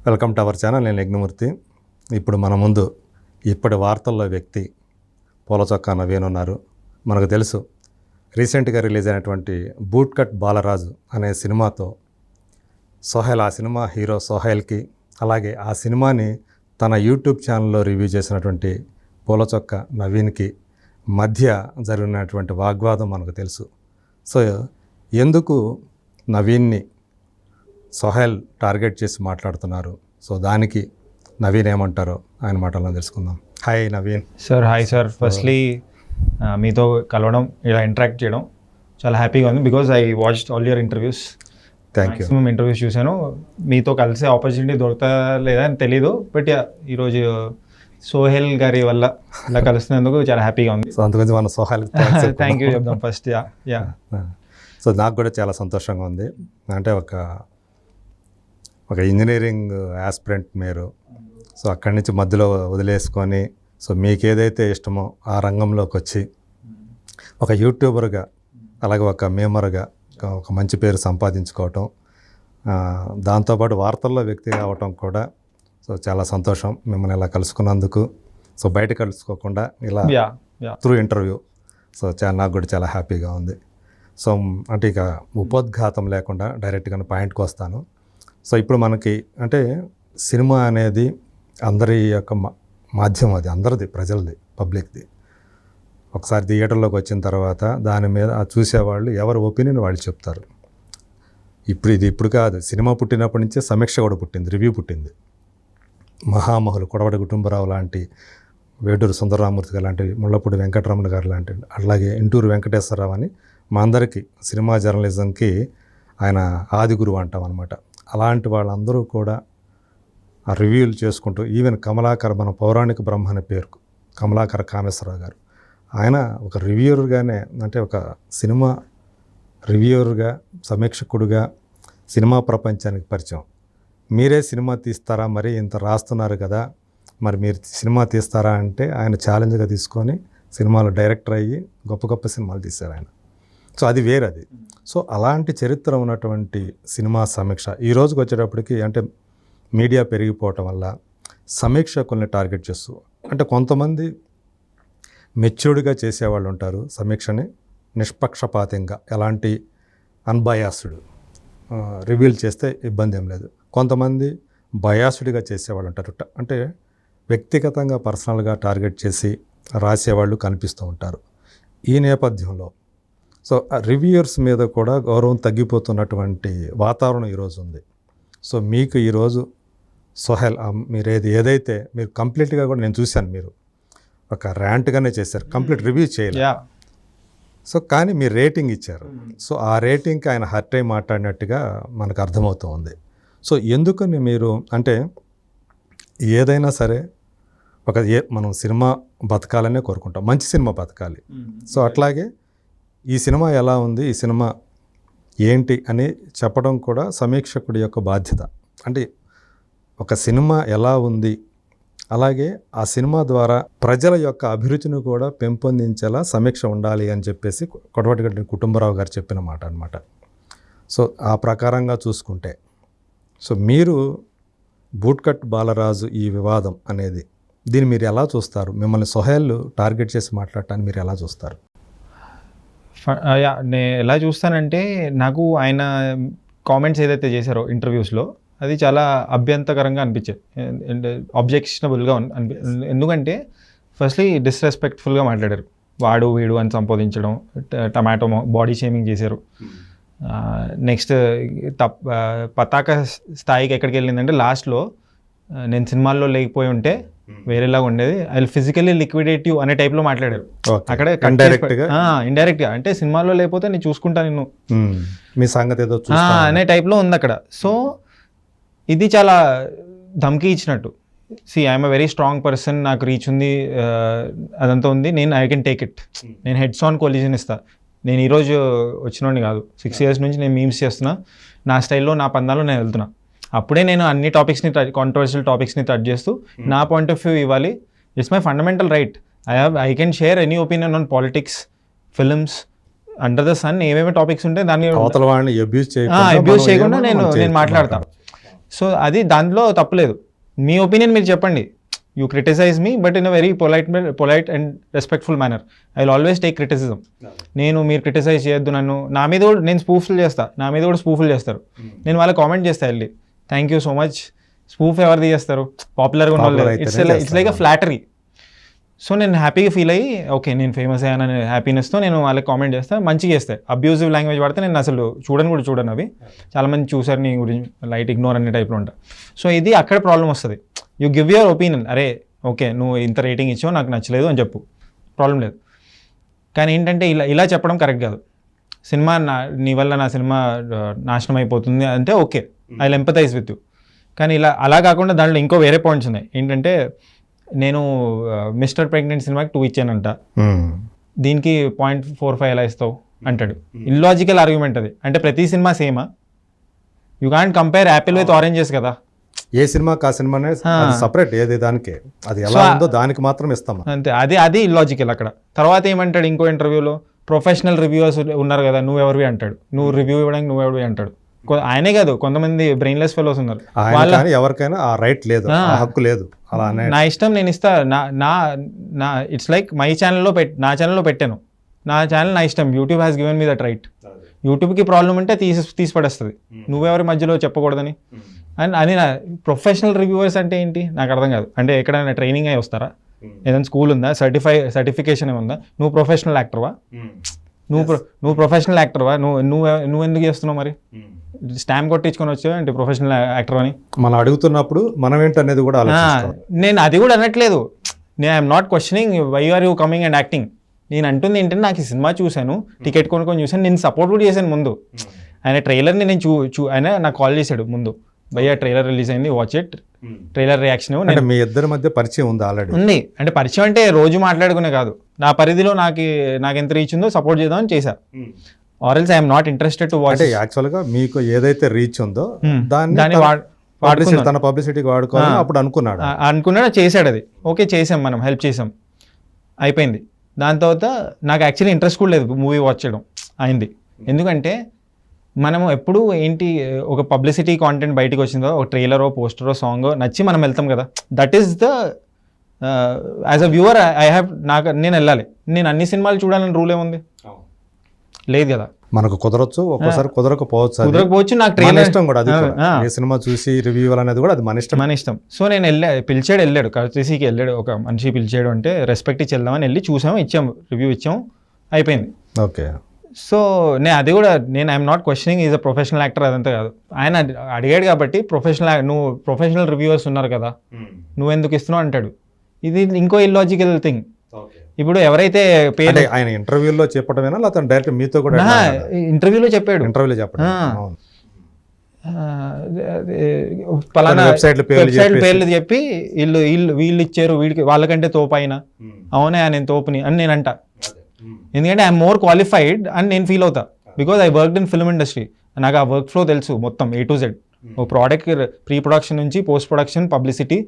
Welcome to our channel. నేను యజ్ఞమూర్తి. ఇప్పుడు మన ముందు ఇప్పటి వార్తల్లో వ్యక్తి పూలచొక్కా నవీన్ ఉన్నారు. మనకు తెలుసు రీసెంట్గా రిలీజ్ అయినటువంటి బూట్ కట్ బాలరాజు అనే సినిమాతో సోహెల్, ఆ సినిమా హీరో సోహెల్కి, అలాగే ఆ సినిమాని తన యూట్యూబ్ ఛానల్లో రివ్యూ చేసినటువంటి పూలచొక్కా నవీన్కి మధ్య జరిగినటువంటి వాగ్వాదం మనకు తెలుసు. సో ఎందుకు నవీన్ని సోహెల్ టార్గెట్ చేసి మాట్లాడుతున్నారు, సో దానికి నవీన్ ఏమంటారో ఆయన మాటల్లో తెలుసుకుందాం. Hi Naveen. Sir hi sir. Firstly మీతో కలవడం, ఇలా ఇంటరాక్ట్ చేయడం చాలా హ్యాపీగా ఉంది. Because I watched all your interviews. Thank you. Maximum interviews చూశాను. మీతో కలిసే ఆపర్చునిటీ దొరుకుతా లేదా అని తెలీదు, బట్ ఈరోజు సోహెల్ గారి వల్ల ఇలా కలుస్తున్నందుకు చాలా హ్యాపీగా ఉంది. సో అందుకని మన సోహెల్ థ్యాంక్ యూ చెప్దాం ఫస్ట్. యా సో నాకు కూడా చాలా సంతోషంగా ఉంది. అంటే ఒక ఇంజనీరింగ్ యాస్పిరెంట్ మీరు, సో అక్కడి నుంచి మధ్యలో వదిలేసుకొని, సో మీకు ఏదైతే ఇష్టమో ఆ రంగంలోకి వచ్చి ఒక యూట్యూబర్గా, అలాగే ఒక మేమర్గా ఒక మంచి పేరు సంపాదించుకోవటం, దాంతోపాటు వార్తల్లో వ్యక్తి కావటం కూడా సో చాలా సంతోషం మిమ్మల్ని ఇలా కలుసుకున్నందుకు. సో బయట కలుసుకోకుండా ఇలా త్రూ ఇంటర్వ్యూ, సో నాకు కూడా చాలా హ్యాపీగా ఉంది. సో అంటే ఇక ఉపోద్ఘాతం లేకుండా డైరెక్ట్గా పాయింట్కి వస్తాను. సో ఇప్పుడు మనకి అంటే సినిమా అనేది అందరి యొక్క మాధ్యమం, అది అందరిది, ప్రజలది, పబ్లిక్ది. ఒకసారి థియేటర్లోకి వచ్చిన తర్వాత దాని మీద చూసేవాళ్ళు ఎవరి ఒపీనియన్ వాళ్ళు చెప్తారు. ఇప్పుడు కాదు, సినిమా పుట్టినప్పటి నుంచే సమీక్ష కూడా పుట్టింది, రివ్యూ పుట్టింది. మహామహులు కొడవటి కుటుంబరావు లాంటి, వేటూరు సుందరరామూర్తి గారు లాంటి, ముళ్ళపూడి వెంకటరమణ గారు లాంటి, అలాగే ఇంటూరు వెంకటేశ్వరరావు అని మా అందరికీ సినిమా జర్నలిజంకి ఆయన ఆది గురువు అంటాం అనమాట. అలాంటి వాళ్ళందరూ కూడా ఆ రివ్యూలు చేసుకుంటూ, ఈవెన్ కమలాకర్, మన పౌరాణిక బ్రహ్మ అనే పేరు కమలాకర కామేశ్వరరావు గారు, ఆయన ఒక రివ్యూవర్గానే, అంటే ఒక సినిమా రివ్యూవర్గా, సమీక్షకుడుగా సినిమా ప్రపంచానికి పరిచయం. మీరే సినిమా తీస్తారా, మరి ఇంత రాస్తున్నారు కదా, మరి మీరు సినిమా తీస్తారా అంటే ఆయన ఛాలెంజ్గా తీసుకొని సినిమాలు డైరెక్టర్ అయ్యి గొప్ప గొప్ప సినిమాలు తీశారు ఆయన. సో అది వేరది. సో అలాంటి చరిత్ర ఉన్నటువంటి సినిమా సమీక్ష ఈ రోజుకి వచ్చేటప్పటికి, అంటే మీడియా పెరిగిపోవటం వల్ల సమీక్షకుల్ని టార్గెట్ చేస్తూ, అంటే కొంతమంది మెచ్యూర్డ్గా చేసేవాళ్ళు ఉంటారు సమీక్షని, నిష్పక్షపాతంగా ఎలాంటి అన్బయాస్డ్ రివ్యూలు చేస్తే ఇబ్బంది ఏం లేదు. కొంతమంది బయాస్డ్గా చేసేవాళ్ళు ఉంటారు, అంటే వ్యక్తిగతంగా పర్సనల్గా టార్గెట్ చేసి రాసేవాళ్ళు కనిపిస్తూ ఉంటారు. ఈ నేపథ్యంలో సో రివ్యూయర్స్ మీద కూడా గౌరవం తగ్గిపోతున్నటువంటి వాతావరణం ఈరోజు ఉంది. సో మీకు ఈరోజు సోహెల్, మీరు ఏదైతే మీరు కంప్లీట్గా కూడా నేను చూశాను, మీరు ఒక ర్యాంట్గానే చేశారు, కంప్లీట్ రివ్యూ చేయలేదు. సో కానీ మీరు రేటింగ్ ఇచ్చారు. సో ఆ రేటింగ్కి ఆయన హర్ట్ అయి మాట్లాడినట్టుగా మనకు అర్థమవుతూ ఉంది. సో ఎందుకని మీరు, అంటే ఏదైనా సరే మనం సినిమా బతకాలనే కోరుకుంటాం, మంచి సినిమా బతకాలి. సో అట్లాగే ఈ సినిమా ఎలా ఉంది, ఈ సినిమా ఏంటి అని చెప్పడం కూడా సమీక్షకుడి యొక్క బాధ్యత. అంటే ఒక సినిమా ఎలా ఉంది, అలాగే ఆ సినిమా ద్వారా ప్రజల యొక్క అభిరుచిని కూడా పెంపొందించేలా సమీక్ష ఉండాలి అని చెప్పేసి కొడవటిగడ్డ కుటుంబరావు గారు చెప్పిన మాట అన్నమాట. సో ఆ ప్రకారంగా చూసుకుంటే, సో మీరు బూట్ కట్ బాలరాజు ఈ వివాదం అనేది, దీన్ని మీరు ఎలా చూస్తారు? మిమ్మల్ని సోహెల్ టార్గెట్ చేసి మాట్లాడటాన్ని మీరు ఎలా చూస్తారు? నేను ఎలా చూస్తానంటే, నాకు ఆయన కామెంట్స్ ఏదైతే చేశారో ఇంటర్వ్యూస్లో అది చాలా అభ్యంతకరంగా అనిపించేది, ఆబ్జెక్షనబుల్గా ఎందుకంటే ఫస్ట్లీ డిస్రెస్పెక్ట్ఫుల్గా మాట్లాడారు. వాడు వీడు అని సంబోధించడం, టమాటో బాడీ షేమింగ్ చేశారు. నెక్స్ట్ పతాక స్థాయికి ఎక్కడికి వెళ్ళిందంటే, లాస్ట్లో నేను సినిమాల్లో లేకపోయి ఉంటే వేరేలాగా ఉండేది, ఐ ఫిజికల్లీ లిక్విడేటివ్ అనే టైప్లో మాట్లాడారు. అక్కడే ఇండైరెక్ట్గా, అంటే సినిమాల్లో లేకపోతే నేను చూసుకుంటా నిన్ను, మీ సంగతి ఏదో అనే టైప్లో ఉంది అక్కడ. సో ఇది చాలా ధమ్కి ఇచ్చినట్టు. I'm a very strong person, నాకు రీచ్ ఉంది, అదంతా ఉంది, నేను ఐ కెన్ టేక్ ఇట్, నేను హెడ్స్ ఆన్ కొలిజన్ ఇస్తా. నేను ఈరోజు వచ్చినోడిని కాదు, 6 years నుంచి నేను మీమ్స్ చేస్తున్నా, నా స్టైల్లో నా పందాలో నేను వెళ్తున్నా. అప్పుడే నేను అన్ని టాపిక్స్ని, కాంట్రవర్షియల్ టాపిక్స్ని టచ్ చేస్తూ నా పాయింట్ ఆఫ్ వ్యూ ఇవ్వాలి. It's my fundamental right. I can share any opinion on politics, films, under the sun ఏమేమి టాపిక్స్ ఉంటే దాన్ని అవతల వాడిని అబ్యూస్ చేయకుండా నేను మాట్లాడతాను. సో అది దాంట్లో తప్పులేదు. మీ ఒపీనియన్ మీరు చెప్పండి. You criticise me but in a very polite and respectful manner. I will always take criticism. మీరు క్రిటిసైజ్ చేయొద్దు నన్ను. నా మీద కూడా నేను స్పూఫ్లు చేస్తా, నా మీద కూడా స్పూఫ్లు చేస్తారు. నేను వాళ్ళకి కామెంట్ చేస్తా వెళ్ళి, thank you so much. Spoof ఎవరిది చేస్తారు? పాపులర్గా ఉన్న వాళ్ళు. It's like a flattery. So నేను హ్యాపీగా ఫీల్ అయ్యి ఓకే నేను ఫేమస్ అయ్యాననే హ్యాపీనెస్తో నేను వాళ్ళకి కామెంట్ చేస్తాను, మంచిగా చేస్తాయి. అబ్యూజివ్ లాంగ్వేజ్ వాడితే నేను అసలు చూడను అవి. చాలామంది చూసారు నీ గురించి, లైట్ ఇగ్నోర్ అనే టైప్లో ఉంటా. సో ఇది అక్కడ ప్రాబ్లం వస్తుంది. యూ గివ్ యువర్ ఒపీనియన్, అరే ఓకే నువ్వు ఇంత రేటింగ్ ఇచ్చావు నాకు నచ్చలేదు అని చెప్పు, ప్రాబ్లం లేదు. కానీ ఏంటంటే ఇలా చెప్పడం కరెక్ట్ కాదు. సినిమా నీ వల్ల నా సినిమా నాశనం అయిపోతుంది అంటే okay, I will empathise with you. కానీ అలా కాకుండా దాంట్లో ఇంకో వేరే పాయింట్స్ ఉన్నాయి. ఏంటంటే నేను మిస్టర్ ప్రెగ్నెంట్ సినిమాకి 2 ఇచ్చానంట, దీనికి 0.45 ఎలా ఇస్తావు అంటాడు. ఇల్లాజికల్ ఆర్గ్యుమెంట్ అది. అంటే ప్రతి సినిమా సేమా? You can't compare apple with oranges కదా. ఏ సినిమాకి ఆ సినిమానే సపరేట్, ఏది దానికి అది ఎలా ఉందో దానికి మాత్రం ఇస్తామా అంతే. అది ఇల్లాజికల్ అక్కడ. తర్వాత ఏమంటాడు ఇంకో ఇంటర్వ్యూలో, ప్రొఫెషనల్ రివ్యూవర్స్ ఉన్నారు కదా నువ్వెవరివి అంటాడు. నువ్వు రివ్యూ ఇవ్వడానికి నువ్వెవరివి అంటాడు. ఆయనే కాదు, కొంతమంది బ్రెయిన్లెస్ ఫెలోస్ ఉన్నారు. ఎవరికైనా ఆ రైట్ లేదు, హక్కు లేదు. అలా నా ఇష్టం నేను ఇస్తా. నా ఇట్స్ లైక్ నా ఛానల్లో పెట్టాను, నా ఛానల్ నా ఇష్టం. YouTube has given me that right. యూట్యూబ్కి ప్రాబ్లం ఉంటే తీసి పడేస్తుంది, నువ్వెవరి మధ్యలో చెప్పకూడదని. అని నా ప్రొఫెషనల్ రివ్యూవర్స్ అంటే ఏంటి నాకు అర్థం కాదు. అంటే ఎక్కడైనా ట్రైనింగ్ అయి వస్తారా? ఏదైనా స్కూల్ ఉందా? సర్టిఫికేషన్ ఏముందా? నువ్వు ప్రొఫెషనల్ యాక్టర్వా? నువ్వు ప్రొఫెషనల్ యాక్టర్వా? నువ్వు ఎందుకు చేస్తున్నావు మరి? స్టాంప్ కొట్టించుకొని వచ్చావు అంటే ప్రొఫెషనల్ యాక్టర్ అని మనం అడుగుతున్నప్పుడు మనం ఏంటనేది కూడా నేను అది కూడా అనట్లేదు. నేను I'm not questioning why are you coming and acting. నేను అంటుంది ఏంటంటే నాకు ఈ సినిమా చూశాను, టికెట్ కొనుక్కొని చూశాను, నేను సపోర్ట్ కూడా చేశాను ముందు. ఆయన ట్రైలర్ని నేను ఆయన నాకు కాల్ చేశాడు ముందు, భయ్యా ట్రైలర్ రిలీజ్ అయింది, వాచ్ ఇట్, ట్రైలర్ రియాక్షన్. మీ ఇద్దరి మధ్య పరిచయం ఉంది ఆల్రెడీ? ఉంది. అంటే పరిచయం అంటే రోజు మాట్లాడుకునే కాదు, నా పరిధిలో నాకు ఎంత రీచ్ ఉందో సపోర్ట్ చేద్దామని చేశా. Or else I'm not interested to watch. యాక్చువల్గా మీకు ఏదైతే రీచ్ ఉందో దాన్ని తన పబ్లిసిటీకి వాడుకోవాలి అప్పుడు అనుకున్నాడు, చేశాడు. అది ఓకే, చేసాం, మనం హెల్ప్ చేసాం, అయిపోయింది. దాని తర్వాత నాకు యాక్చువల్లీ ఇంట్రెస్ట్ కూడా లేదు మూవీ వాచ్ చేయడం అయింది. ఎందుకంటే మనము ఎప్పుడు ఏంటి, ఒక పబ్లిసిటీ కాంటెంట్ బయటకు వచ్చిందో, ఒక ట్రైలరో పోస్టరో సాంగో నచ్చి మనం వెళ్తాం కదా. That is the as a viewer నేను వెళ్ళాలి. నేను అన్ని సినిమాలు చూడాలని రూల్ ఏముంది? లేదు కదా. మనకు కుదరొచ్చు, ఒక్కోసారి కుదరకపోవచ్చు. నాకు ట్రైలర్ ఇష్టం కూడా, అది సినిమా చూసి రివ్యూ అనేది కూడా అది మన ఇష్టం. సో నేను వెళ్ళాడు కర్తీసీకి వెళ్ళాడు, ఒక మనిషి పిలిచాడు అంటే రెస్పెక్ట్ ఇచ్చి వెళ్దామని వెళ్ళి చూసాము, ఇచ్చాము, రివ్యూ ఇచ్చాము, అయిపోయింది. ఓకే. సో అది కూడా I'm not questioning is a professional actor, అదంతా కాదు. ఆయన అడిగాడు కాబట్టి నువ్వు ప్రొఫెషనల్ రివ్యూవర్స్ ఉన్నారు కదా, నువ్వెందుకు ఇస్తున్నావు అంటాడు. ఇది ఇంకో ఇల్లాజికల్ థింగ్. ఇప్పుడు ఎవరైతే ఆయన ఇంటర్వ్యూలో చెప్పడమేనా లేకపోతే డైరెక్ట్ మీతో కూడా? ఇంటర్వ్యూలో చెప్పాడు. పలానా వెబ్సైట్ పేర్లు చెప్పి వీళ్ళు ఇచ్చారు, వాళ్ళకంటే తోపు అయినా, అవునా నేను తోపుని అని నేను అంట. ఎందుకంటే ఐఎమ్ మోర్ క్వాలిఫైడ్ అని నేను ఫీల్ అవుతా, because I worked in film industry. నాకు ఆ వర్క్ ఫ్లో తెలుసు మొత్తం A to Z. ఒక ప్రోడక్ట్ ప్రీ ప్రొడక్షన్ నుంచి పోస్ట్ ప్రొడక్షన్, పబ్లిసిటీ,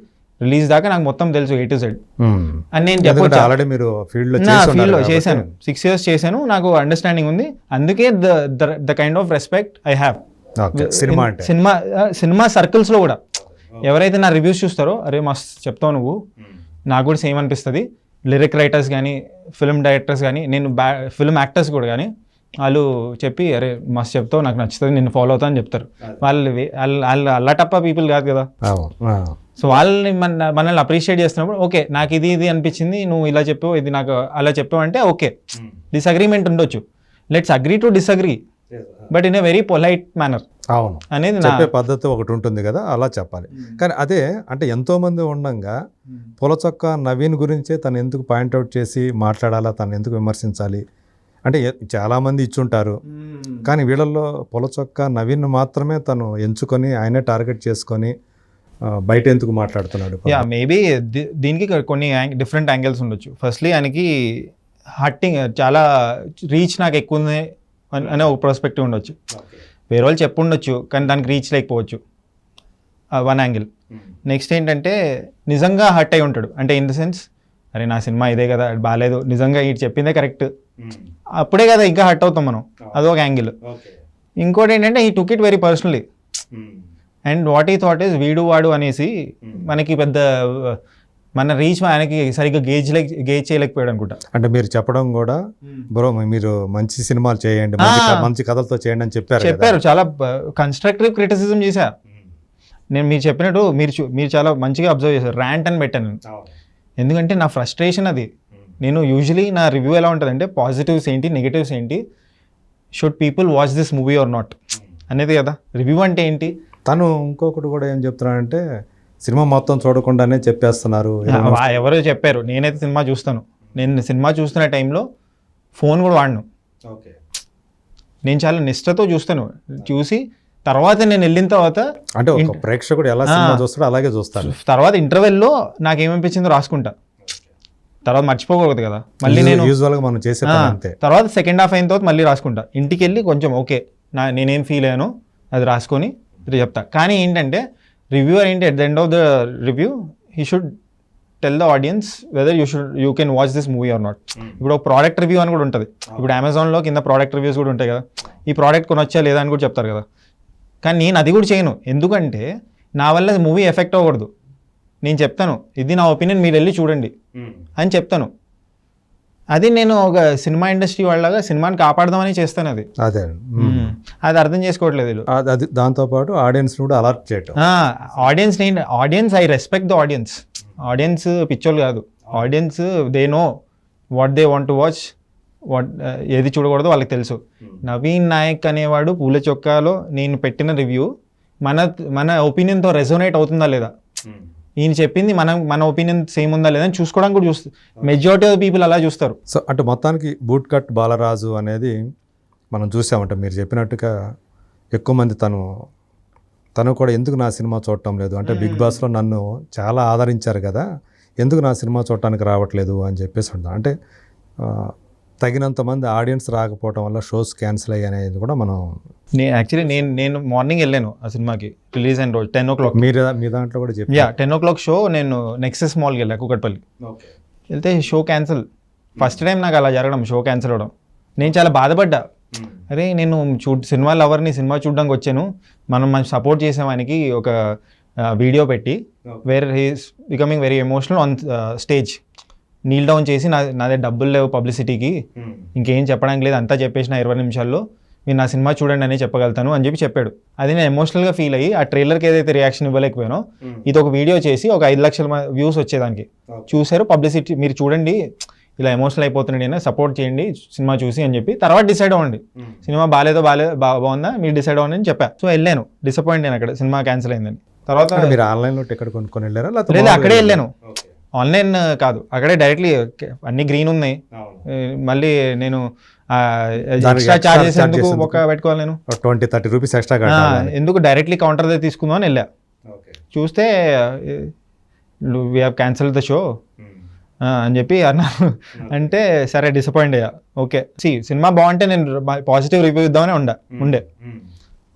రిలీజ్ దాకా నాకు మొత్తం తెలుసు A to Z అని నేను చెప్పొచ్చు. ఆల్రెడీ మీరు ఫీల్డ్లో చేశాను, 6 years చేశాను, నాకు అండర్స్టాండింగ్ ఉంది. అందుకే the kind of respect I have సినిమా సర్కిల్స్లో కూడా. ఎవరైతే నా రివ్యూస్ చూస్తారో, అరే మస్త్ చెప్తావు నువ్వు, నాకు కూడా సేమ్ అనిపిస్తుంది. లిరిక్ రైటర్స్ కానీ, ఫిల్మ్ డైరెక్టర్స్ కానీ, నేను ఫిల్మ్ యాక్టర్స్ కూడా కానీ, వాళ్ళు చెప్పి అరే మస్త్ చెప్తావు, నాకు నచ్చుతుంది, నిన్ను ఫాలో అవుతా అని చెప్తారు. వాళ్ళు అల్లటప్ప పీపుల్ కాదు కదా. సో వాళ్ళని మనల్ని అప్రిషియేట్ చేస్తున్నప్పుడు ఓకే నాకు ఇది అనిపించింది, నువ్వు ఇలా చెప్పావు, ఇది నాకు అలా చెప్పావు అంటే ఓకే, డిసగ్రీమెంట్ ఉండొచ్చు, let's agree to disagree, but in a very polite manner. అవును, అనేది చెప్పే పద్ధతి ఒకటి ఉంటుంది కదా, అలా చెప్పాలి. కానీ అదే అంటే ఎంతోమంది ఉండగా పొలచొక్క నవీన్ గురించే తను ఎందుకు పాయింట్అవుట్ చేసి మాట్లాడాలా, తను ఎందుకు విమర్శించాలి అంటే చాలామంది ఇచ్చుంటారు. కానీ వీళ్ళల్లో పొలచొక్క నవీన్ మాత్రమే తను ఎంచుకొని ఆయనే టార్గెట్ చేసుకొని బయట ఎందుకు మాట్లాడుతున్నాడు? మేబీ దీనికి కొన్ని డిఫరెంట్ యాంగిల్స్ ఉండొచ్చు. ఫస్ట్లీ ఆయనకి హట్టింగ్ చాలా రీచ్ నాకు ఎక్కువ ఉంది అనే ఒక పర్స్పెక్టివ్ ఉండొచ్చు. వేరే వాళ్ళు చెప్పుండొచ్చు కానీ దానికి రీచ్ లేకపోవచ్చు, వన్ యాంగిల్. నెక్స్ట్ ఏంటంటే నిజంగా హర్ట్ అయి ఉంటాడు. అంటే ఇన్ ద సెన్స్ అరే నా సినిమా ఇదే కదా, బాగాలేదు, నిజంగా ఇటు చెప్పిందే కరెక్ట్, అప్పుడే కదా ఇంకా హర్ట్ అవుతాం మనం, అదొక యాంగిల్. ఇంకోటి ఏంటంటే ఈ took it very personally. And what ఈ థాట్ ఈస్ వీడు వాడు అనేసి మనకి పెద్ద మన రీచ్ ఆయనకి సరిగ్గా గేజ్ చేయలేకపోయాడు అనుకుంటా. అంటే మీరు చెప్పడం కూడా బ్రో మీరు మంచి సినిమాలు చేయండి, మంచి కథలతో చేయండి అని చెప్పారు. చాలా కన్స్ట్రక్టివ్ క్రిటిసిజం చేశా నేను. మీరు చెప్పినట్టు మీరు చాలా మంచిగా అబ్జర్వ్ చేశారు. ర్యాంట్ అని పెట్టాను ఎందుకంటే నా ఫ్రస్ట్రేషన్ అది. నేను యూజువలీ నా రివ్యూ ఎలా ఉంటుందంటే పాజిటివ్స్ ఏంటి, నెగిటివ్స్ ఏంటి, should people watch this movie or not అనేది కదా. రివ్యూ అంటే ఏంటి? తను ఇంకొకటి కూడా ఏం చెప్తున్నాడంటే సినిమా మొత్తం చూడకుండానే చెప్పేస్తున్నారు. ఎవరో చెప్పారు, నేనైతే సినిమా చూస్తాను. నేను సినిమా చూస్తున్న టైంలో ఫోన్ కూడా వాడను. నేను చాలా నిష్ఠతో చూస్తాను. చూసి తర్వాత నేను వెళ్ళిన తర్వాత అంటే ఒక ప్రేక్షకుడు ఎలా సినిమా చూస్తాడో అలాగే చూస్తాను. తర్వాత ఇంటర్వెల్లో నాకేమనిపించిందో రాసుకుంటా. తర్వాత మర్చిపోకూడదు కదా. మళ్ళీ నేను యూజువల్గా మనం చేసే పని అంతే. తర్వాత సెకండ్ హాఫ్ అయిన తర్వాత మళ్ళీ రాసుకుంటా. ఇంటికి వెళ్ళి కొంచెం ఓకే నేనేం ఫీల్ అయ్యానో అది రాసుకొని చెప్తా. కానీ ఏంటంటే రివ్యూవర్ ఏంటి, at the end of the review he should tell the audience whether you can watch this movie or not. ఇప్పుడు ఒక ప్రోడక్ట్ రివ్యూ అని కూడా ఉంటుంది. ఇప్పుడు అమెజాన్లో కింద ప్రోడక్ట్ రివ్యూస్ కూడా ఉంటాయి కదా. ఈ ప్రోడక్ట్ కొనొచ్చా లేదా అని కూడా చెప్తారు కదా. కానీ నేను అది కూడా చేయను. ఎందుకంటే నా వల్ల మూవీ ఎఫెక్ట్ అవ్వకూడదు. నేను చెప్తాను ఇది నా ఒపీనియన్, మీరు వెళ్ళి చూడండి అని చెప్తాను. అది నేను ఒక సినిమా ఇండస్ట్రీ వాళ్ళగా సినిమాని కాపాడదామని చేస్తాను. అది అర్థం చేసుకోవట్లేదు. అది దాంతోపాటు ఆడియన్స్ కూడా అలర్ట్ చేయటం. Audience I respect the audience. Audience పిచ్చోళ్ళు కాదు. Audience they know what they want to watch, ఏది చూడకూడదు వాళ్ళకి తెలుసు. నవీన్ నాయక్ అనేవాడు పూల చొక్కాలో నేను పెట్టిన రివ్యూ మన ఒపీనియన్తో రెజోనేట్ అవుతుందా లేదా, ఈయన చెప్పింది మన ఒపీనియన్ సేమ్ ఉందా లేదా అని చూసుకోవడానికి కూడా చూస్తారు. మెజారిటీ ఆఫ్ పీపుల్ అలా చూస్తారు. సో అంటే మొత్తానికి బూట్ కట్ బాలరాజు అనేది మనం చూసామంట. మీరు చెప్పినట్టుగా ఎక్కువ మంది తను కూడా ఎందుకు నా సినిమా చూడటం లేదు అంటే బిగ్ బాస్లో నన్ను చాలా ఆదరించారు కదా, ఎందుకు నా సినిమా చూడటానికి రావట్లేదు అని చెప్పేసి ఉంటాం. అంటే తగినంత మంది ఆడియన్స్ రాకపోవడం వల్ల షోస్ క్యాన్సిల్ అయ్యాయనేది కూడా మనం నేను మార్నింగ్ వెళ్ళాను ఆ సినిమాకి. రిలీజ్ అయిన రోజు 10 o'clock. మీ దాంట్లో కూడా చెప్పి 10 o'clock షో. నేను నెక్సెస్ మాల్కి వెళ్ళా కూకట్పల్లి. వెళ్తే షో క్యాన్సిల్. ఫస్ట్ టైం నాకు అలా జరగడం, షో క్యాన్సిల్ అవడం. నేను చాలా బాధపడ్డా. అరే నేను సినిమా లవర్ని, సినిమా చూడడానికి వచ్చాను, మనం సపోర్ట్ చేసేవానికి ఒక వీడియో పెట్టి where he's becoming very emotional on stage, kneel down చేసి నాదే డబ్బులు లేవు పబ్లిసిటీకి, ఇంకేం చెప్పడానికి లేదు, అంతా చెప్పేసిన 20 నిమిషాల్లో మీరు నా సినిమా చూడండి అని చెప్పగలుగుతాను అని చెప్పాడు. అది నేను ఎమోషనల్గా ఫీల్ అయ్యి ఆ ట్రైలర్కి ఏదైతే రియాక్షన్ ఇవ్వలేకపోయానో ఇది ఒక వీడియో చేసి ఒక 5 లక్షల వ్యూస్ వచ్చేదానికి చూశారు. పబ్లిసిటీ మీరు చూడండి, ఇలా ఎమోషనల్ అయిపోతున్నాడు నేను, సపోర్ట్ చేయండి సినిమా చూసి అని చెప్పి తర్వాత డిసైడ్ అవ్వండి సినిమా బాగుందా మీరు డిసైడ్ అవ్వండి అని చెప్పా. సో వెళ్ళాను, డిసప్పాయింట్ నేను అక్కడ సినిమా క్యాన్సిల్ అయిందని. తర్వాత మీరు ఆన్లైన్లో టికెట్ కొనుక్కొని వెళ్ళారా? లేదు, అక్కడే వెళ్ళాను. ఆన్లైన్ కాదు, అక్కడే డైరెక్ట్లీ అన్ని గ్రీన్ ఉన్నాయి. మళ్ళీ నేను ఎక్స్ట్రా చార్జెస్ ఎందుకు పెట్టుకోవాలి, నేను 20-30 రూపీస్ ఎక్స్ట్రా ఎందుకు డైరెక్ట్లీ కౌంటర్ దగ్గర తీసుకుందాం అని వెళ్ళా. చూస్తే we have cancel the show అని చెప్పి అన్నారు. అంటే సరే డిసప్పాయింట్ అయ్యా. ఓకే సినిమా బాగుంటే నేను పాజిటివ్ రివ్యూ ఇద్దామని ఉండే.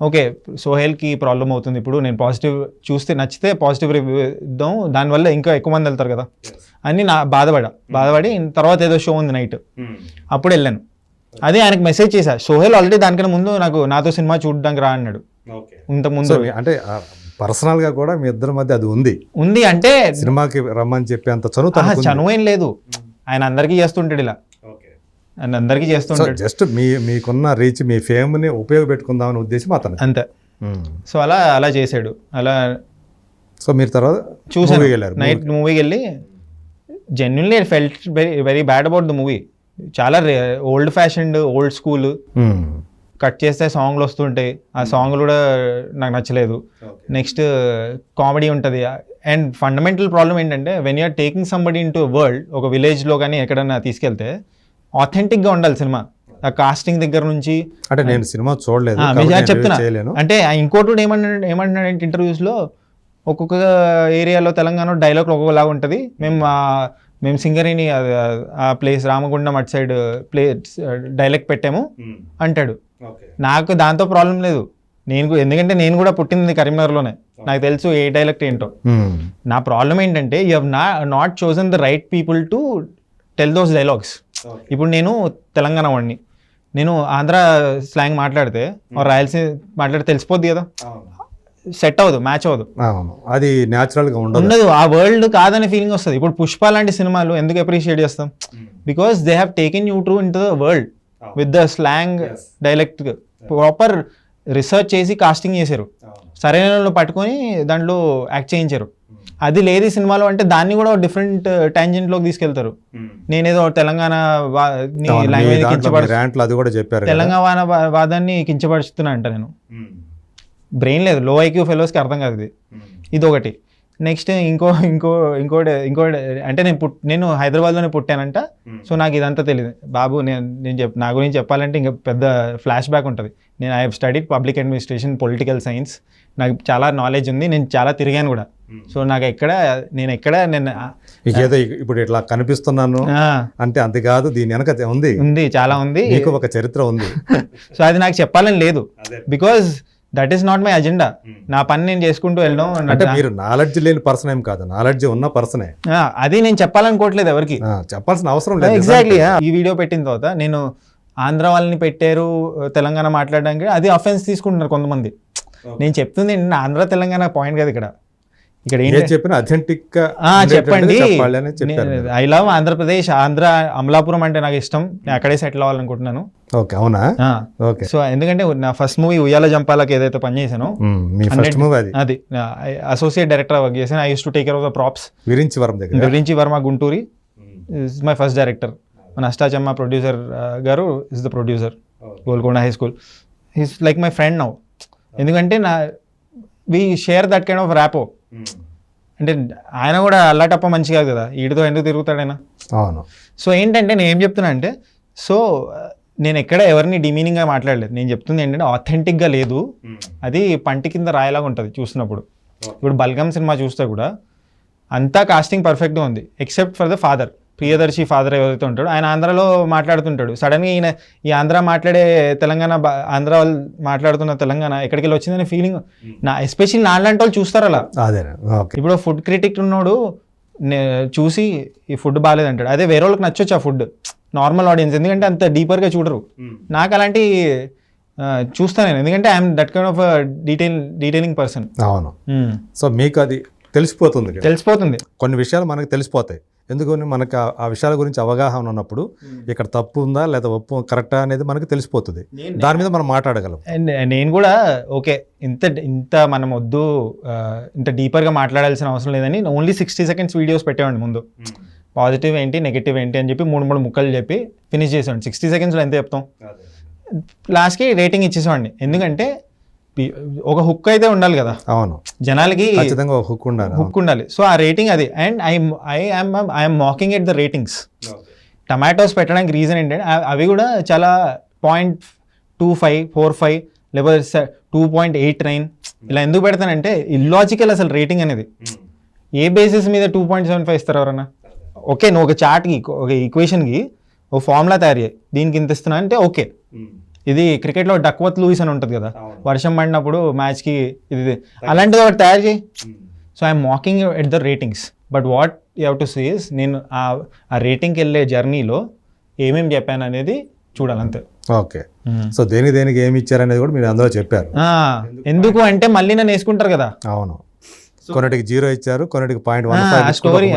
ఓకే సోహెల్కి ప్రాబ్లం అవుతుంది ఇప్పుడు, నేను పాజిటివ్ చూస్తే నచ్చితే పాజిటివ్ రివ్యూ ఇద్దాం, దానివల్ల ఇంకా ఎక్కువ మంది వెళ్తారు కదా అని బాధపడి తర్వాత ఏదో షో ఉంది నైట్, అప్పుడు వెళ్ళాను. అదే ఆయనకు మెసేజ్ చేశా. సోహెల్ ఆల్రెడీ దానికన్నా ముందు నాతో సినిమా చూడడానికి రా అన్నాడు. ఇంతకుముందు అంటే పర్సనల్ గా కూడా మీ ఇద్దరి మధ్య అది ఉంది అంటే సినిమాకి రమ్మని చెప్పి అంత చనువు ఏం లేదు. ఆయన అందరికీ చేస్తుంటాడు ఇలా, అందరికీ చేస్తుంటాడు. జస్ట్ మీకున్న రీచ్, మీ ఫేమ్ ని ఉపయోగపెట్టుకుందామనే ఉద్దేశం అతను అంతే. సో అలా చేశాడు. అలా సో మీరు తర్వాత చూసాను, నైట్ మూవీకి వెళ్ళి genuinely felt very bad about the movie. చాలా old fashioned, old school, cut చేస్తే సాంగ్లు వస్తుంటాయి, ఆ సాంగ్లు కూడా నాకు నచ్చలేదు. నెక్స్ట్ కామెడీ ఉంటుంది. అండ్ ఫండమెంటల్ ప్రాబ్లం ఏంటంటే when you're taking somebody into world, ఒక విలేజ్లో కానీ ఎక్కడైనా తీసుకెళ్తే ఆథెంటిక్గా ఉండాలి సినిమా. ఆ కాస్టింగ్ దగ్గర నుంచి. అంటే నేను సినిమా చూడలేదు చెప్తున్నా. అంటే ఇంకోటి ఏమంటున్నాడంటే ఇంటర్వ్యూస్లో ఒక్కొక్క ఏరియాలో తెలంగాణ డైలాగ్ ఒక్కొక్కలాగా ఉంటుంది. మేము సింగరేణి ఆ ప్లేస్ రామగుండం అటు సైడ్ డైలాగ్ పెట్టాము అంటాడు. నాకు దాంతో ప్రాబ్లం లేదు, ఎందుకంటే నేను కూడా పుట్టింది కరీంనగర్లోనే, నాకు తెలుసు ఏ డైలెక్ట్ ఏంటో. నా ప్రాబ్లం ఏంటంటే you have not chosen the right people to tell those dialogues. ఇప్పుడు నేను తెలంగాణ వాడిని, నేను ఆంధ్ర స్లాంగ్ మాట్లాడితే రాయలసీమ మాట్లాడితే తెలిసిపోద్ది కదా. సెట్ అవ్వదు, మ్యాచ్ అవ్వదు, అవును, అది న్యాచురల్గా ఉండదు. ఉండదు. ఆ వరల్డ్ కాదనే ఫీలింగ్ వస్తుంది. ఇప్పుడు పుష్ప లాంటి సినిమాలు ఎందుకు అప్రిషియేట్ చేస్తాం? Because they have taken you to in to the world with the slang dialect, proper research చేసి కాస్టింగ్ చేశారు, సరైన వాళ్ళని పట్టుకొని దాంట్లో యాక్ట్ చేయించారు. అది లేదు ఈ సినిమాలో అంటే దాన్ని కూడా డిఫరెంట్ లోకి తీసుకెళ్తారు. నేనేదో తెలంగాణ లాంగ్వేజ్ అది కూడా చెప్పారు, తెలంగాణ వాదాన్ని కించపరుస్తున్నా అంట నేను. బ్రెయిన్ లేదు, లో ఐక్యూ ఫెలోస్కి అర్థం కాదు ఇది. ఇది ఒకటి. నెక్స్ట్ ఇంకోటి అంటే నేను హైదరాబాద్లోనే పుట్టానంట. సో నాకు ఇదంతా తెలియదు బాబు. నా గురించి చెప్పాలంటే ఇంకా పెద్ద ఫ్లాష్ బ్యాక్ ఉంటుంది. నేను I have studied public administration, political science, నాకు చాలా నాలెడ్జ్ ఉంది, నేను చాలా తిరిగాను కూడా. సో నాకు నేను ఏదో ఇప్పుడు ఇట్లా కనిపిస్తున్నాను అంటే అంతే కాదు, దీని వెనక ఉంది చాలా ఉంది, మీకు ఒక చరిత్ర ఉంది. సో అది నాకు చెప్పాలని లేదు, because that is not my agenda. నా పని నేను చేసుకుంటూ వెళ్ళడం. అంటే మీరు నాలెడ్జ్ లేని పర్సన్ ఏం కాదు, నాలెడ్జ్ ఉన్న పర్సనే. అది నేను చెప్పాలనుకోవట్లేదు ఎవరికి, చెప్పాల్సిన అవసరం లేదు. ఎగ్జాక్ట్లీ. ఈ వీడియో పెట్టిన తర్వాత నేను ఆంధ్ర వాళ్ళని పెట్టారు తెలంగాణ మాట్లాడడానికి, అది అఫెన్స్ తీసుకుంటున్నారు కొంతమంది. నేను చెప్తుంది ఆంధ్ర తెలంగాణ పాయింట్ కదా ఇక్కడ చెప్పిన అథెంటిక్ చెప్పండి. ఐ లవ్ ఆంధ్రప్రదేశ్, ఆంధ్ర అమలాపురం అంటే నాకు ఇష్టం, నేను అక్కడే సెటిల్ అవ్వాలనుకుంటున్నాను. ఓకే, అవునా? ఓకే. సో ఎందుకంటే నా ఫస్ట్ మూవీ ఉయ్యాల జంపాలకి ఏదైతే పని చేశానో అది అసోసియేట్ డైరెక్టర్ వర్క్ చేశాను. I use to take care of the props. Virinchi Varma Gunturi is my first director. మన అష్టాచమ్మ ప్రొడ్యూసర్ గారు is the producer, Golconda high school. He's like my friend now. ఎందుకంటే we share that kind of rapport. అంటే ఆయన కూడా అల్లాటప్ప మంచి కాదు కదా, వీడితో ఎందుకు తిరుగుతాడు ఆయన? అవును. సో ఏంటంటే నేను ఏం చెప్తున్నా అంటే, సో నేను ఎక్కడ ఎవరిని డిమీనింగ్గా మాట్లాడలేదు. నేను చెప్తుంది ఏంటంటే ఆథెంటిక్గా లేదు, అది పంటి కింద రాయలాగా ఉంటుంది చూసినప్పుడు. ఇప్పుడు బల్గమ్ సినిమా చూస్తే కూడా అంతా కాస్టింగ్ పర్ఫెక్ట్గా ఉంది except for the father. Priyadarshi father ఎవరైతే ఉంటాడో ఆయన ఆంధ్రాలో మాట్లాడుతుంటాడు. సడన్గా ఈయన ఈ ఆంధ్ర మాట్లాడే తెలంగాణ, ఆంధ్ర వాళ్ళు మాట్లాడుతున్న తెలంగాణ ఎక్కడికి వెళ్ళి వచ్చిందనే ఫీలింగ్ ఎస్పెషల్లీ నాలాంటి వాళ్ళు చూస్తారు అలా. ఇప్పుడు ఫుడ్ క్రిటిక్ ఉన్నాడు చూసి ఈ ఫుడ్ బాగాలేదంటాడు, అదే వేరే వాళ్ళకి నచ్చొచ్చు ఆ ఫుడ్, నార్మల్ ఆడియన్స్ ఎందుకంటే అంత డీపర్గా చూడరు. నాకు అలాంటి చూస్తాను నేను, ఎందుకంటే I'm that kind of detailing person. అవును. సో మీకు అది తెలిసిపోతుంది, కొన్ని విషయాలు మనకు తెలిసిపోతాయి. ఎందుకని మనకు ఆ విషయాల గురించి అవగాహన ఉన్నప్పుడు ఇక్కడ తప్పు ఉందా లేదా ఒప్పు కరెక్టా అనేది మనకు తెలిసిపోతుంది, దాని మీద మనం మాట్లాడగలం. నేను కూడా ఓకే ఇంత మనం వద్దు, ఇంత డీపర్గా మాట్లాడాల్సిన అవసరం లేదని ఓన్లీ 60 seconds వీడియోస్ పెట్టేవాడిని ముందు. పాజిటివ్ ఏంటి నెగిటివ్ ఏంటి అని చెప్పి 3 ముక్కలు చెప్పి ఫినిష్ చేసేవాడిని. 60 secondsలో ఎంత చెప్తాం, లాస్ట్కి రేటింగ్ ఇచ్చేసేవాడిని. ఎందుకంటే ఒక హుక్ అయితే ఉండాలి కదా. అవును, జనాలకి ఖచ్చితంగా హుక్ ఉండాలి. సో ఆ రేటింగ్ అది. And I'm mocking at the ratings. Tomatoes పెట్టడానికి రీజన్ ఏంటంటే అవి కూడా చాలా 0.25, 45 లేకపోతే 2.89 ఇలా ఎందుకు పెడతానంటే ఇల్లాజికల్ అసలు రేటింగ్ అనేది. ఏ బేసిస్ మీద 2.75 ఇస్తారు ఎవరన్నా? ఓకే, నువ్వు ఒక చార్ట్కి ఒక ఈక్వేషన్కి ఒక ఫార్ములా తయారు చేయి, దీనికి ఇంత ఇస్తున్నా అంటే ఓకే. ఇది క్రికెట్లో డక్వర్త్ లూయిస్ అని ఉంటుంది కదా, వర్షం పడినప్పుడు మ్యాచ్కి ఇది అలాంటిది ఒకటి తయారు చేయి. So I'm mocking at the ratings. But what you have to see is నేను ఆ రేటింగ్కి వెళ్ళే జర్నీలో ఏమేమి చెప్పాను అనేది చూడాలి అంతే. ఓకే. సో దేనికి ఏమి ఇచ్చారనేది కూడా మీరు అందులో చెప్పారు. ఎందుకు అంటే మళ్ళీ నన్ను వేసుకుంటారు కదా. అవును, కొన్నిటికి 0 ఇచ్చారు, కొన్నిటికి 0.15. స్టోరీ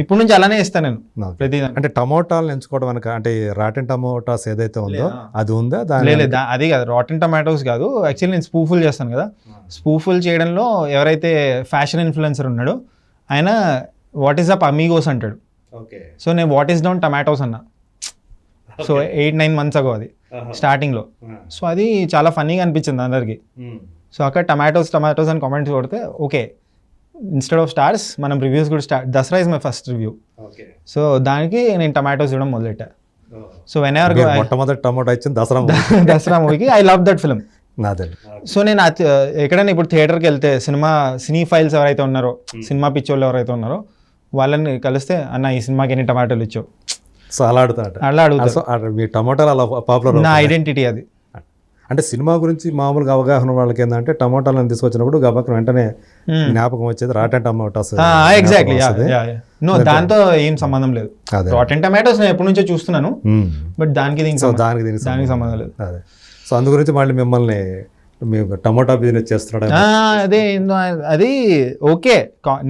ఇప్పుడు నుంచి అలానే ఇస్తాను నేను ప్రతి. అంటే టమోటాలు ఎంచుకోవడం వెనక అంటే రాటన్ టమోటాస్ ఏదైతే ఉందో అది ఉందా? అది కాదు, రాటన్ టమాటోస్ కాదు. యాక్చువల్లీ నేను స్పూఫుల్ చేస్తాను కదా. స్పూఫుల్ చేయడంలో ఎవరైతే ఫ్యాషన్ ఇన్ఫ్లుయెన్సర్ ఉన్నాడో ఆయన వాట్ ఈస్ అప్ అమీగోస్ అంటాడు. సో నేను వాట్ ఈస్ డౌన్ టమాటోస్ అన్నా. సో 8-9 months అగో అది స్టార్టింగ్లో. సో అది చాలా ఫన్నీగా అనిపించింది అందరికి. సో అక్కడ టమాటోస్ అని కామెంట్స్ కొడితే ఓకే, ఇన్స్టెడ్ ఆఫ్ స్టార్స్ మనం రివ్యూస్ కూడా Dasara is my first review. So దానికి నేను టమాటోస్ చూడడం మొదలెట్టా. సో వెన్ ఎవర్ మొట్టమొదటి టమాటో ఇచ్చింది దసరా మూవీకి. I love that film. So నేను ఎక్కడైనా ఇప్పుడు థియేటర్కి వెళ్తే సినీ ఫైల్స్ ఎవరైతే ఉన్నారో, సినిమా పిచ్చోళ్ళు ఎవరైతే ఉన్నారో వాళ్ళని కలిస్తే అన్న ఈ సినిమాకి ఎన్ని టమాటోలు ఇచ్చావు సో అలా అడుగుతారు. మీ టమాటాలు అలా పాపులర్, నా ఐడెంటిటీ అది. అంటే సినిమా గురించి మామూలుగా అవగాహన వాళ్ళకి ఏంటంటే టమాటాలను తీసుకొచ్చినప్పుడు గబక్కన వెంటనే జ్ఞాపకం వచ్చేది రాటన్ టమాటోస్. ఎగ్జాక్ట్లీ. దాంతో ఏం సంబంధం లేదు. రాటన్ టమాటోస్ నేను ఎప్పటి నుంచో చూస్తున్నాను, బట్ దానికి సంబంధం లేదు. సో అందు గురించి మళ్ళీ మిమ్మల్ని మీకు టమోటా బిజినెస్ చేస్తున్నాడు. అదే అది ఓకే,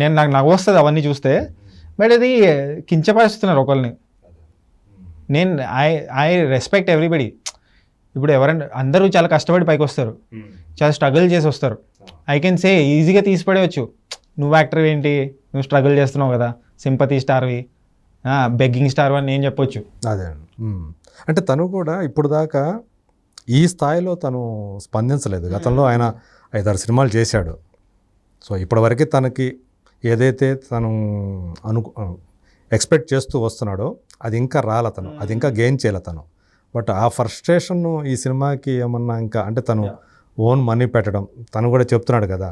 నేను నాకు నవ్వు వస్తుంది అవన్నీ చూస్తే, బట్ అది కించపరుస్తున్నారు ఒకరిని. నేను ఐ రెస్పెక్ట్ ఎవ్రీబడి. ఇప్పుడు ఎవరైనా అందరూ చాలా కష్టపడి పైకి వస్తారు, చాలా స్ట్రగుల్ చేసి వస్తారు. ఐ కెన్ సే ఈజీగా తీసిపడేయచ్చు, నువ్వు యాక్టర్ ఏంటి, నువ్వు స్ట్రగుల్ చేస్తున్నావు కదా, సింపతి స్టార్వి, బెగ్గింగ్ స్టార్ అని నేను చెప్పొచ్చు. అదే అంటే తను కూడా ఇప్పుడు దాకా ఈ స్థాయిలో తను స్పందించలేదు. గతంలో ఆయన 5-6 సినిమాలు చేశాడు. సో ఇప్పటివరకు తనకి ఏదైతే తను ఎక్స్పెక్ట్ చేస్తూ వస్తున్నాడో అది ఇంకా రాల తను, అది ఇంకా గెయిన్ చేయాల తను. బట్ ఆ ఫ్రస్ట్రేషన్ ఈ సినిమాకి ఏమన్నా ఇంకా అంటే తను ఓన్ మనీ పెట్టడం, తను కూడా చెప్తున్నాడు కదా,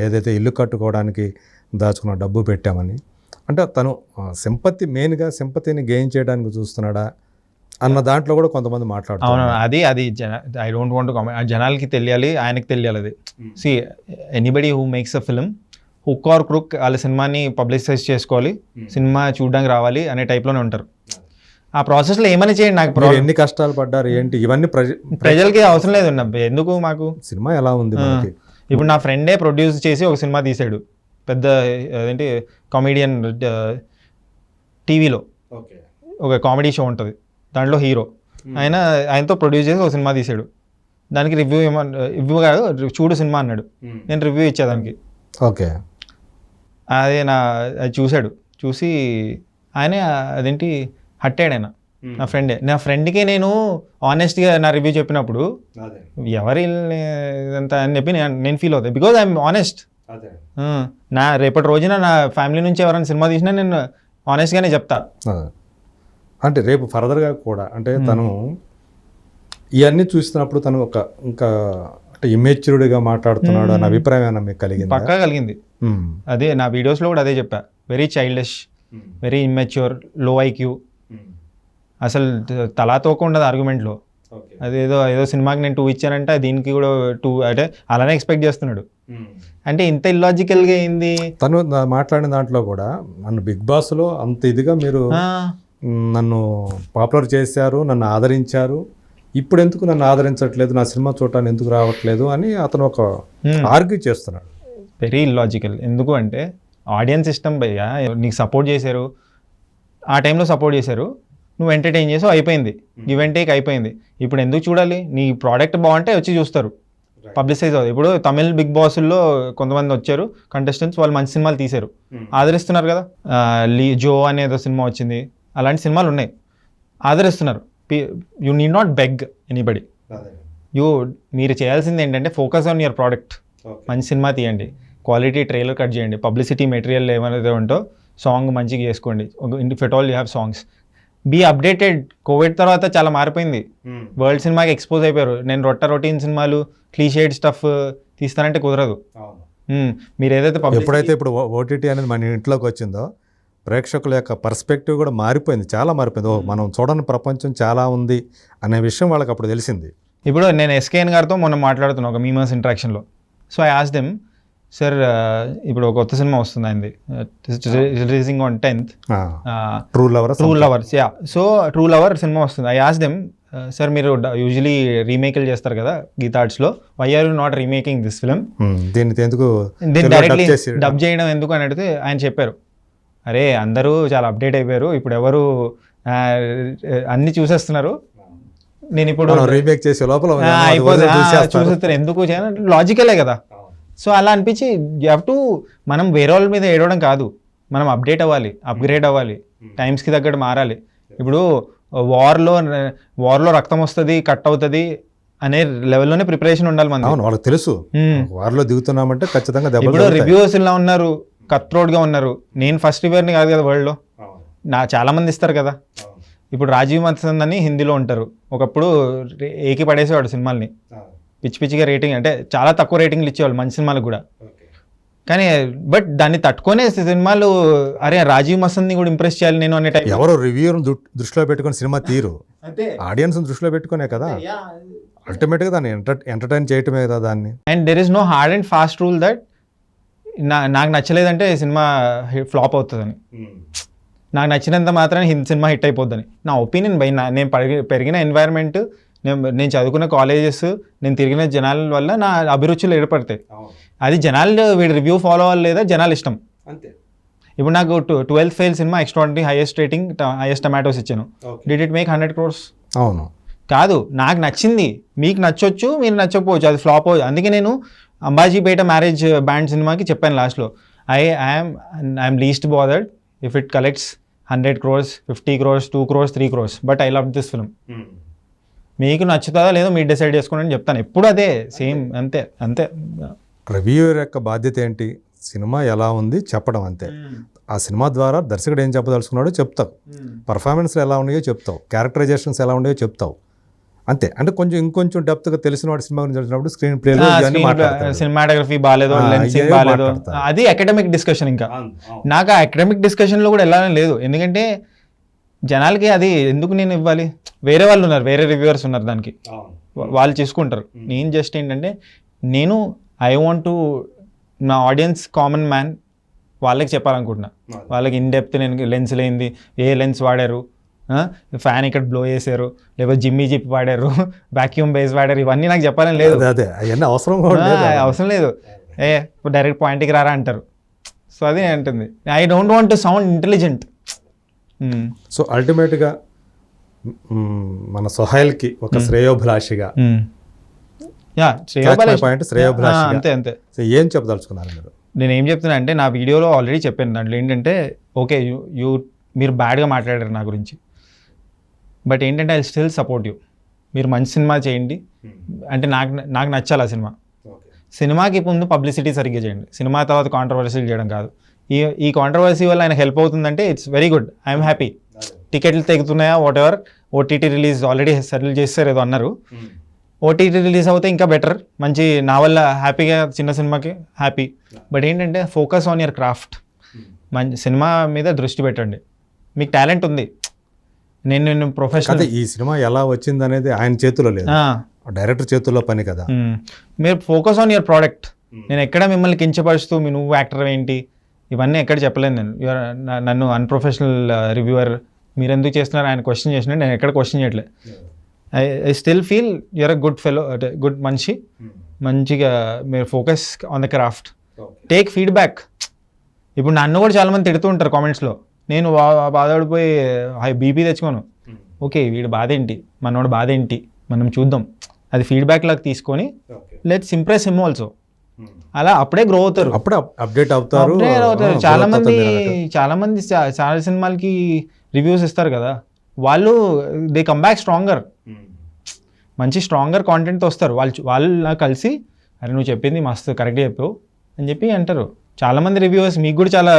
ఏదైతే ఇల్లు కట్టుకోవడానికి దాచుకున్న డబ్బు పెట్టామని, అంటే తను సింపతి మెయిన్గా సింపతిని గెయిన్ చేయడానికి చూస్తున్నాడా అన్న దాంట్లో కూడా కొంతమంది మాట్లాడుతున్నారు. అవును, అది I don't want to comment. జనాలకి తెలియాలి, ఆయనకి తెలియాలి అది. See anybody who makes a film, hook or crook, వాళ్ళ సినిమాని పబ్లిసైజ్ చేసుకోవాలి, సినిమా చూడడానికి రావాలి అనే టైప్లోనే ఉంటారు. ఆ ప్రాసెస్లో ఏమైనా చేయండి, నాకు ఎన్ని కష్టాలు పడ్డారు ఏంటి ఇవన్నీ ప్రజలకి అవసరం లేదు. ఎందుకు మాకు సినిమా ఎలా ఉంది మనకి. ఇప్పుడు నా ఫ్రెండే ప్రొడ్యూస్ చేసి ఒక సినిమా తీసాడు, పెద్ద అదేంటి కామెడియన్, టీవీలో ఒక కామెడీ షో ఉంటుంది, దాంట్లో హీరో, ఆయనతో ప్రొడ్యూస్ చేసి ఒక సినిమా తీసాడు. దానికి రివ్యూ కాదు, చూడు సినిమా అన్నాడు, నేను రివ్యూ ఇచ్చేదానికి. ఓకే, అది అది చూశాడు, చూసి ఆయనే అదేంటి హట్టాడు ఆయన, నా ఫ్రెండ్కే నేను ఆనెస్ట్గా నా రివ్యూ చెప్పినప్పుడు ఎవరి ఇదంతా అని చెప్పి నేను ఫీల్ అవుతాను, బికాజ్ ఐఎమ్ ఆనెస్ట్. నా రేపటి రోజున నా ఫ్యామిలీ నుంచి ఎవరైనా సినిమా తీసినా నేను ఆనెస్ట్గానే చెప్తా. అంటే రేపు ఫర్దర్గా కూడా అంటే తను ఇవన్నీ చూస్తున్నప్పుడు తను ఇంకా అంటే ఇమ్మెచ్యూర్డ్గా మాట్లాడుతున్నాడు అన్న అభిప్రాయం ఏమైనా మీకు కలిగింది? పక్కా కలిగింది. అదే నా వీడియోస్లో కూడా అదే చెప్పా, వెరీ చైల్డిష్, వెరీ ఇమ్మెచ్యూర్, లో ఐక్యూ, అసలు తలాతోక ఉండదు ఆర్గ్యుమెంట్లో. ఏదో సినిమాకి నేను 2 ఇచ్చానంటే దీనికి కూడా 2 అంటే అలానే ఎక్స్పెక్ట్ చేస్తున్నాడు. అంటే ఇంత ఇల్లాజికల్గా అయింది. తను మాట్లాడిన దాంట్లో కూడా నన్ను బిగ్ బాస్లో అంత ఇదిగా మీరు నన్ను పాపులర్ చేశారు, నన్ను ఆదరించారు, ఇప్పుడు ఎందుకు నన్ను ఆదరించట్లేదు, నా సినిమా చూడటానికి ఎందుకు రావట్లేదు అని అతను ఒక ఆర్గ్యూ చేస్తున్నాడు. Very illogical. ఎందుకు అంటే ఆడియన్స్ ఇష్టం భయ్యా, నీకు సపోర్ట్ చేశారు, ఆ టైంలో సపోర్ట్ చేశారు, నువ్వు ఎంటర్టైన్ చేసావు, అయిపోయింది, గివ్ అండ్ టేక్ అయిపోయింది. ఇప్పుడు ఎందుకు చూడాలి? నీ ప్రోడక్ట్ బాగుంటే వచ్చి చూస్తారు, పబ్లిసైజ్ అవుతుంది. ఇప్పుడు తమిళ్ బిగ్ బాస్లో కొంతమంది వచ్చారు కంటెస్టెంట్స్, వాళ్ళు మంచి సినిమాలు తీశారు, ఆదరిస్తున్నారు కదా. జో అనేదో సినిమా వచ్చింది, అలాంటి సినిమాలు ఉన్నాయి, ఆదరిస్తున్నారు. You need not beg anybody. మీరు చేయాల్సింది ఏంటంటే ఫోకస్ ఆన్ యువర్ ప్రోడక్ట్. మంచి సినిమా తీయండి, క్వాలిటీ ట్రైలర్ కట్ చేయండి, పబ్లిసిటీ మెటీరియల్ ఏమైనా ఉంటో సాంగ్ మంచిగా చేసుకోండి, if at all you have songs. Be updated. Covid తర్వాత చాలా మారిపోయింది, వరల్డ్ సినిమాకి ఎక్స్పోజ్ అయిపోయారు. నేను రొటీన్ సినిమాలు, క్లీషేడ్ స్టఫ్ తీస్తానంటే కుదరదు. మీరు ఏదైతే ఎప్పుడైతే ఇప్పుడు ఓటీటీ అనేది మన ఇంట్లోకి వచ్చిందో ప్రేక్షకుల యొక్క పర్స్పెక్టివ్ కూడా మారిపోయింది, చాలా మారిపోయింది. మనం చూడని ప్రపంచం చాలా ఉంది అనే విషయం వాళ్ళకి అప్పుడు తెలిసింది. ఇప్పుడు నేను ఎస్కేఎన్ గారితో మొన్న మాట్లాడుతున్నాను ఒక మీమర్స్ ఇంటరాక్షన్లో. So I asked them, sir ఇప్పుడు ఒక కొత్త సినిమా వస్తుంది అయింది, releasing on 10th, true lovers. Ya, so true lover సినిమా వస్తుంది. ఐ ఆస్క్డ్ దెమ్, సార్ మీరు యూజువలీ రీమేక్లు చేస్తారు కదా గీతా ఆర్ట్స్లో, why are you not remaking this film, దీన్ని ఎందుకు డైరెక్ట్లీ డబ్ చేయడం ఎందుకు అని అడిగితే ఆయన చెప్పారు, అరే అందరూ చాలా అప్డేట్ అయిపోయారు, ఇప్పుడు ఎవరు అన్ని చూసేస్తున్నారు, నేను ఇప్పుడు రీమేక్ చేసే లోపల చూసేస్తారు, ఎందుకు చేయాలి, లాజికలే కదా. సో అలా అనిపించి యూ హ్యావ్ టు, మనం వేరే వాళ్ళ మీద ఏడవడం కాదు, మనం అప్డేట్ అవ్వాలి, అప్గ్రేడ్ అవ్వాలి, టైమ్స్కి తగ్గట్టు మారాలి. ఇప్పుడు వార్లో రక్తం వస్తుంది, కట్ అవుతుంది అనే లెవెల్లోనే ప్రిపరేషన్ ఉండాలి మన. వాళ్ళకి తెలుసు వార్లో దిగుతున్నామంటే ఖచ్చితంగా. ఇప్పుడు రివ్యూవర్స్ ఇలా ఉన్నారు, కట్ త్రోట్గా ఉన్నారు. నేను ఫస్ట్ రివ్యూవర్ని కాదు కదా వరల్డ్లో, చాలా మంది ఇస్తారు కదా. ఇప్పుడు రాజీవ్ మసంద్ అని హిందీలో ఉంటారు, ఒకప్పుడు ఏకి పడేసేవాడు సినిమాల్ని, పిచ్చి పిచ్చిగా రేటింగ్, అంటే చాలా తక్కువ రేటింగ్లు ఇచ్చేవాళ్ళు మంచి సినిమాలకు కూడా. కానీ బట్ దాన్ని తట్టుకునే సినిమాలు, అరే రాజీవ్ మసంద్ని కూడా ఇంప్రెస్ చేయాలి నేను అనే టైం. ఎవరో రివ్యూని దృష్టిలో పెట్టుకొని సినిమా తీరు, ఆడియన్స్ దృష్టిలో పెట్టుకునే కదా అల్టిమేట్గా దాన్ని ఎంటర్టైన్ చేయటమే కదా దాన్ని. And there is no hard and fast rule that నాకు నచ్చలేదంటే సినిమా ఫ్లాప్ అవుతుందని, నాకు నచ్చినంత మాత్రం సినిమా హిట్ అయిపోద్దని. నా ఒపీనియన్ బై నేను పెరిగిన ఎన్వైరన్మెంట్, నేను చదువుకున్న కాలేజెస్, నేను తిరిగిన జనాల వల్ల నా అభిరుచులు ఏర్పడతాయి. అది జనాలు వీడి రివ్యూ ఫాలో అవ్వాలి లేదా జనాలు ఇష్టం అంతే. ఇప్పుడు నాకు 12th ఫెయిల్ సినిమా extraordinary highest rating, highest tomatoes ఇచ్చాను. Did it make 100 crores? అవును. కాదు, నాకు నచ్చింది, మీకు నచ్చొచ్చు, మీరు నచ్చకపోవచ్చు, అది ఫ్లాప్ అవ్వచ్చు. అందుకే నేను అంబాజీపేట మ్యారేజ్ బ్యాండ్ సినిమాకి చెప్పాను లాస్ట్లో, I'm least bothered if it collects 100 crores, 50 crores, 2 crores, 3 crores, but I love this film. మీకు నచ్చుతుందా లేదో మీరు డిసైడ్ చేసుకోండి అని చెప్తాను ఎప్పుడు. అదే సేమ్, అంతే అంతే. రివ్యూయర్ యొక్క బాధ్యత ఏంటి? సినిమా ఎలా ఉంది చెప్పడం, అంతే. ఆ సినిమా ద్వారా దర్శకుడు ఏం చెప్పదలుచుకున్నాడో చెప్తావు, పర్ఫార్మెన్స్లు ఎలా ఉన్నాయో చెప్తావు, క్యారెక్టరైజేషన్స్ ఎలా ఉన్నాయో చెప్తావు, అంతే. అంటే కొంచెం ఇంకొంచెం డెప్త్గా తెలిసిన వాడు సినిమా గురించి తెలిసినప్పుడు స్క్రీన్ ప్లే, సినిమాటోగ్రఫీ బాగాలేదో, లెన్సింగ్ బాగాలేదో, అది అకాడమిక్ డిస్కషన్. ఇంకా నాకు ఆ అకాడమిక్ డిస్కషన్లో కూడా వెళ్ళాలని లేదు, ఎందుకంటే జనాలకి అది ఎందుకు నేను ఇవ్వాలి? వేరే వాళ్ళు ఉన్నారు, వేరే రివ్యూవర్స్ ఉన్నారు, దానికి వాళ్ళు చేసుకుంటారు. నేను జస్ట్ ఏంటంటే, నేను ఐ వాంట్ టు, నా ఆడియన్స్ కామన్ మ్యాన్, వాళ్ళకి చెప్పాలనుకుంటున్నా. వాళ్ళకి ఇన్ డెప్త్ నేను లెన్స్ లేనిది, ఏ లెన్స్ వాడారు, ఫ్యాన్ ఇక్కడ బ్లో చేశారు, లేకపోతే జిమ్మీ జిప్ వాడారు, వ్యాక్యూమ్ బేస్ వాడారు, ఇవన్నీ నాకు చెప్పాలని లేదు. అదే అవన్నీ అవసరం లేదు. డైరెక్ట్ పాయింట్కి రారా అంటారు. సో అది అంటుంది, I don't want to sound intelligent. So అల్టిమేట్గా మన సొహైల్కి ఒక శ్రేయోభిలాషిగా, అంతే అంతే. ఏం చెప్పదలుచుకున్నారు మీరు? నేను ఏం చెప్తున్నా అంటే, నా వీడియోలో ఆల్రెడీ చెప్పాను, దాంట్లో ఏంటంటే, ఓకే మీరు బ్యాడ్గా మాట్లాడారు నా గురించి, బట్ ఏంటంటే ఐ స్టిల్ సపోర్ట్ యూ. మీరు మంచి సినిమా చేయండి, అంటే నాకు నచ్చాలి ఆ సినిమా. సినిమాకి ముందు పబ్లిసిటీ సరిగ్గా చేయండి, సినిమా తర్వాత కాంట్రవర్సీలు చేయడం కాదు. ఈ కాంట్రవర్సీ వల్ల ఆయన హెల్ప్ అవుతుందంటే it's very good, I'm happy. టికెట్లు తెగుతున్నాయా, whatever, OTT release already settle చేస్తారు ఏదో అన్నారు, ఓటీటీ రిలీజ్ అవుతే ఇంకా బెటర్. మంచి, నా వల్ల హ్యాపీగా, చిన్న సినిమాకి హ్యాపీ. బట్ ఏంటంటే ఫోకస్ ఆన్ యువర్ క్రాఫ్ట్, మంచి సినిమా మీద దృష్టి పెట్టండి. మీకు టాలెంట్ ఉంది, నేను ప్రొఫెషనల్. ఈ సినిమా ఎలా వచ్చింది అనేది ఆయన చేతిలో లేదు, డైరెక్టర్ చేతుల్లో పని కదా. మీరు ఫోకస్ ఆన్ యువర్ ప్రోడక్ట్. నేను ఎక్కడ మిమ్మల్ని కించపరుస్తూ నువ్వు యాక్టర్ ఏంటి ఇవన్నీ ఎక్కడ చెప్పలేదు నేను. నన్ను అన్ప్రొఫెషనల్ రివ్యూవర్ మీరు ఎందుకు చేస్తున్నారు ఆయన క్వశ్చన్ చేసిన, నేను ఎక్కడ క్వశ్చన్ చేయట్లేదు. I still feel you're a good fellow, good మనిషి. మంచిగా మీరు focus on the craft, take feedback. ఇప్పుడు నన్ను కూడా చాలామంది తిడుతూ ఉంటారు కామెంట్స్లో, నేను బాధపడిపోయి బీపీ తెచ్చుకోను. ఓకే, వీడి బాధ ఏంటి, మనోడు బాధ ఏంటి, మనం చూద్దాం. అది ఫీడ్బ్యాక్ లాగా తీసుకొని లెట్స్ ఇంప్రెస్ హిమ్ ఆల్సో. అలా అప్పుడే గ్రో అవుతారు, అప్పుడే అప్డేట్ అవుతారు. చాలా మంది చాలా సినిమాలకి రివ్యూస్ ఇస్తారు కదా, వాళ్ళు దే కమ్ బ్యాక్ స్ట్రాంగర్, మంచి స్ట్రాంగర్ కాంటెంట్తో వస్తారు. వాళ్ళు కలిసి, అరే నువ్వు చెప్పింది మస్తు కరెక్ట్గా చెప్పావు అని చెప్పి అంటారు. చాలామంది రివ్యూవర్స్, మీకు కూడా చాలా,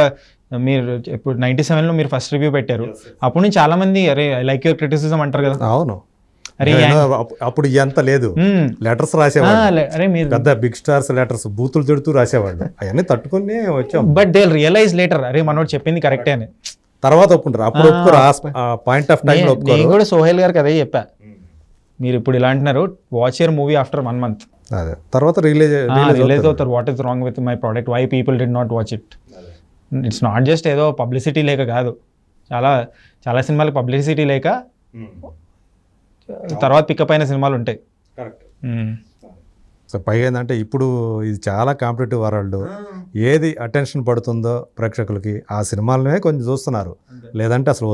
మీరు ఇప్పుడు 97లో మీరు ఫస్ట్ రివ్యూ పెట్టారు, అప్పుడు నుంచి చాలామంది అరే ఐ లైక్ యువర్ క్రిటిసిజం అంటారు కదా. అవును, అరే అప్పుడు ఎంత లేదు, లెటర్స్ రాసేవాళ్ళు, అరే మీరు పెద్ద బిగ్ స్టార్స్ లెటర్స్ బూతులు తిడుతూ రాసేవాళ్ళు, అవన్నీ తట్టుకుని వచ్చాం. బట్ దే రియలైజ్ లేటర్, అరే మనోడు చెప్పింది కరెక్టే అని. తర్వాత ఒప్పుకుంటారు, అప్పుడు ఒప్పుకోరు, పాయింట్ ఆఫ్ టైం లో. నేను కూడా సోహెల్ గారికి అదే చెప్పా, మీరు ఇప్పుడు ఇలా అంటున్నారు, watch your movie after 1 month, అదే తర్వాత రిలీజ్ అవుతారు. What is wrong with my product, why people did not watch it. It's not just ఏదో పబ్లిసిటీ లేక కాదు, చాలా సినిమాలకు పబ్లిసిటీ లేక తర్వాత పికప్ అయిన సినిమాలు ఉంటాయి. సో పైగా ఏంటంటే ఇప్పుడు ఇది చాలా కాంపిటేటివ్ వరల్డ్, ఏది అటెన్షన్ పడుతుందో ప్రేక్షకులకి ఆ సినిమాలనే కొంచెం చూస్తున్నారు, లేదంటే అసలు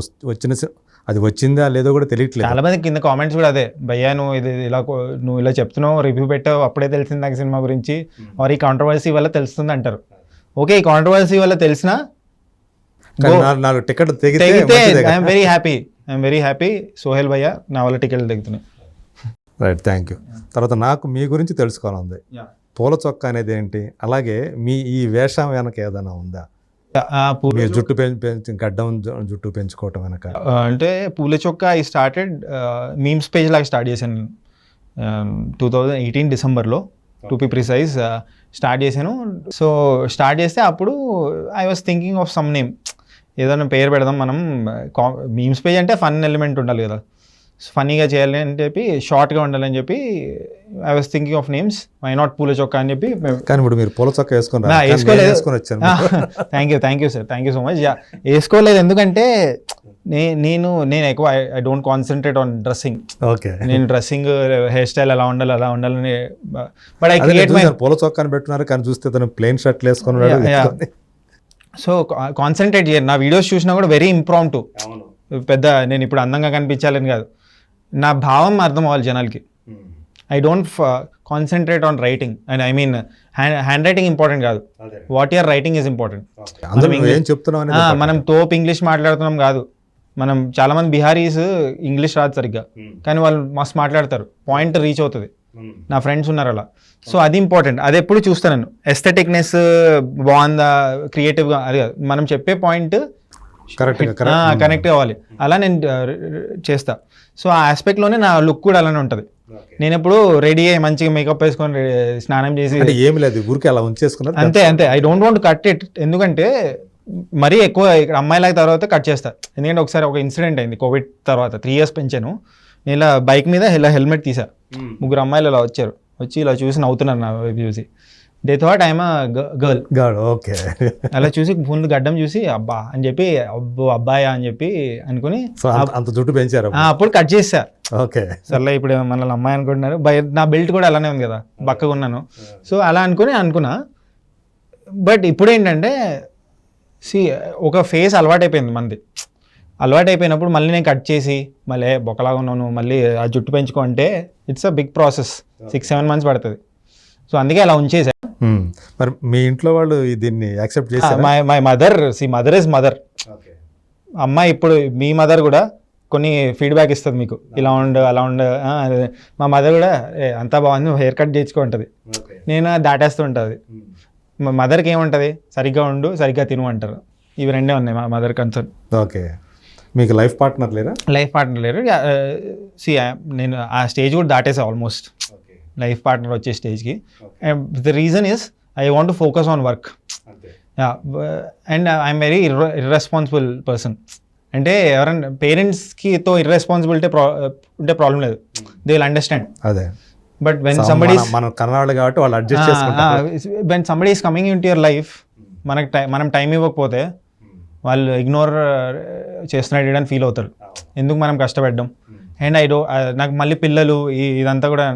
అది వచ్చిందా లేదో కూడా తెలియట్లేదు. చాలా మంది కింద కామెంట్స్ కూడా అదే, భయ్యా నువ్వు ఇలా చెప్తున్నావు, రివ్యూ పెట్టావు, అప్పుడే తెలిసింది నాకు సినిమా గురించి, ఆర్ ఈ కాంట్రవర్సీ వల్ల తెలుస్తుంది అంటారు. ఓకే, ఈ కాంట్రవర్సీ వల్ల తెలిసినా నాకు ticket I'm very happy Sohail భయ్య, నా వల్ల టికెట్లు తెగుతున్నాయి. Right, thank you. తర్వాత నాకు మీ గురించి తెలుసుకోవాలంది, పూల చొక్కా అనేది ఏంటి, అలాగే మీ ఈ వేషం వెనక ఏదైనా ఉందా? జుట్టు గడ్డం జుట్టు పెంచుకోవటం వెనక అంటే Poola Chokka I started memes page లాగా స్టార్ట్ చేశాను 2018 డిసెంబర్లో, టు బి ప్రిసైజ్. స్టార్ట్ చేశాను. సో స్టార్ట్ చేస్తే అప్పుడు I was thinking of some name, ఏదైనా పేరు పెడదాం మనం. మీమ్స్ పేజ్ అంటే ఫన్ ఎలిమెంట్ ఉండాలి కదా, ఫన్నీగా చేయాలి అని చెప్పి, షార్ట్గా ఉండాలని చెప్పి I was thinking of names. Why not Poola Chokka అని చెప్పి. కానీ ఇప్పుడు మీరు పూల చొక్కా వేసుకోలేదు. Thank you sir, thank you so much. వేసుకోలేదు ఎందుకంటే నేను ఎక్కువ I don't concentrate on dressing. Okay. నేను డ్రెస్సింగ్ హెయిర్ స్టైల్ అలా ఉండాలని బట్ ఐ క్రియేట్ మై పూల చొక్కాని పెట్టున్నారు కానీ చూస్తే తను ప్లెయిన్ షర్ట్లు వేసుకున్నాడు. సో కాన్సన్ట్రేట్ చేయను. నా వీడియోస్ చూసినా కూడా వెరీ ఇంప్రాంప్టు. పెద్ద నేను ఇప్పుడు అందంగా కనిపించాలని కాదు, నా భావం అర్థం అవ్వాలి జనాలకి. I don't concentrate on writing and I mean hand writing important కాదు, what you're writing is important. మనం తోపు ఇంగ్లీష్ మాట్లాడుతున్నాం కాదు. మనం చాలా మంది బిహారీస్ ఇంగ్లీష్ రాదు సరిగ్గా, కానీ వాళ్ళు మస్తు మాట్లాడతారు, పాయింట్ రీచ్ అవుతుంది. నా ఫ్రెండ్స్ ఉన్నారు అలా. సో అది ఇంపార్టెంట్. అది ఎప్పుడు చూస్తాను నేను. ఎస్థెటిక్నెస్ బాగుందా, క్రియేటివ్గా, అది కాదు, మనం చెప్పే పాయింట్ కనెక్ట్ కావాలి. అలా నేను చేస్తా. సో ఆ ఆస్పెక్ట్లోనే నా లుక్ కూడా అలానే ఉంటుంది. నేను ఎప్పుడు రెడీ అయ్యి మంచిగా మేకప్ వేసుకొని స్నానం చేసి ఏమి లేదు, ఊరికి అలా ఉంచేసుకున్నారు అంతే. I don't want cut it. ఎందుకంటే మరీ ఎక్కువ ఇక్కడ అమ్మాయిల తర్వాత కట్ చేస్తా. ఎందుకంటే ఒకసారి ఒక ఇన్సిడెంట్ అయింది కోవిడ్ తర్వాత, 3 years పెంచాను. నేను ఇలా బైక్ మీద ఇలా హెల్మెట్ తీసా, 3 అమ్మాయిలు ఇలా వచ్చి ఇలా చూసి నవ్వుతున్నారు నా వైపు చూసి. They thought I'm girl. Okay. అలా చూసి ఫుల్ గడ్డం చూసి అబ్బా అని చెప్పి, అబ్బో అబ్బాయా అని చెప్పి అనుకుని అంత జుట్టు పెంచారు. అప్పుడు కట్ చేసా. ఓకే. సర్లే ఇప్పుడు మనల్ని అమ్మాయి అనుకుంటున్నారు. నా బెల్ట్ కూడా అలానే ఉంది కదా, బక్కగా ఉన్నాను. సో అలా అనుకున్నా. బట్ ఇప్పుడు ఏంటంటే ఒక ఫేస్ అలవాటైపోయింది మంది. అలవాటైపోయినప్పుడు మళ్ళీ నేను కట్ చేసి మళ్ళీ బొక్కలాగా ఉన్నాను, మళ్ళీ ఆ జుట్టు పెంచుకో అంటే it's a big process. 6-7 months పడుతుంది. సో అందుకే అలా ఉంచేసా. మరి మీ ఇంట్లో వాళ్ళు దీన్ని యాక్సెప్ట్ చేశారా? My mother is mother. అమ్మాయి ఇప్పుడు మీ మదర్ కూడా కొన్ని ఫీడ్బ్యాక్ ఇస్తుంది మీకు, ఇలా ఉండు అలా ఉండు. మా మదర్ కూడా అంతా బాగుంది, హెయిర్ కట్ చేయించుకుంటుంది. నేను దాటేస్తూ ఉంటుంది. మా మదర్కి ఏముంటుంది, సరిగ్గా ఉండు, సరిగ్గా తిను అంటారు. ఇవి రెండే ఉన్నాయి మా మదర్ కన్సర్న్. ఓకే. మీకు లైఫ్ పార్ట్నర్ లేరా? లైఫ్ పార్ట్నర్ లేరు. నేను ఆ స్టేజ్ కూడా దాటేసా ఆల్మోస్ట్, లైఫ్ పార్ట్నర్ వచ్చే స్టేజ్కి. The reason is I want to focus on work. And I'm very irresponsible person. అంటే ఎవరైనా పేరెంట్స్కితో ఇర్రెస్పాన్సిబిలిటీ ఉంటే ప్రాబ్లం లేదు, దే విల్ అండర్స్టాండ్. అదే. బట్ వెన్ సంబడి మనం కన్నవాళ్ళు కాబట్టి వాళ్ళు అడ్జస్ట్ చేసుకుంటారు. When somebody is coming in to your life, మనం టైం ఇవ్వకపోతే వాళ్ళు ఇగ్నోర్ చేస్తున్నాడు అని ఫీల్ అవుతారు. ఎందుకు మనం కష్టపడ్డాం. అండ్ నాకు మళ్ళీ పిల్లలు ఇదంతా కూడా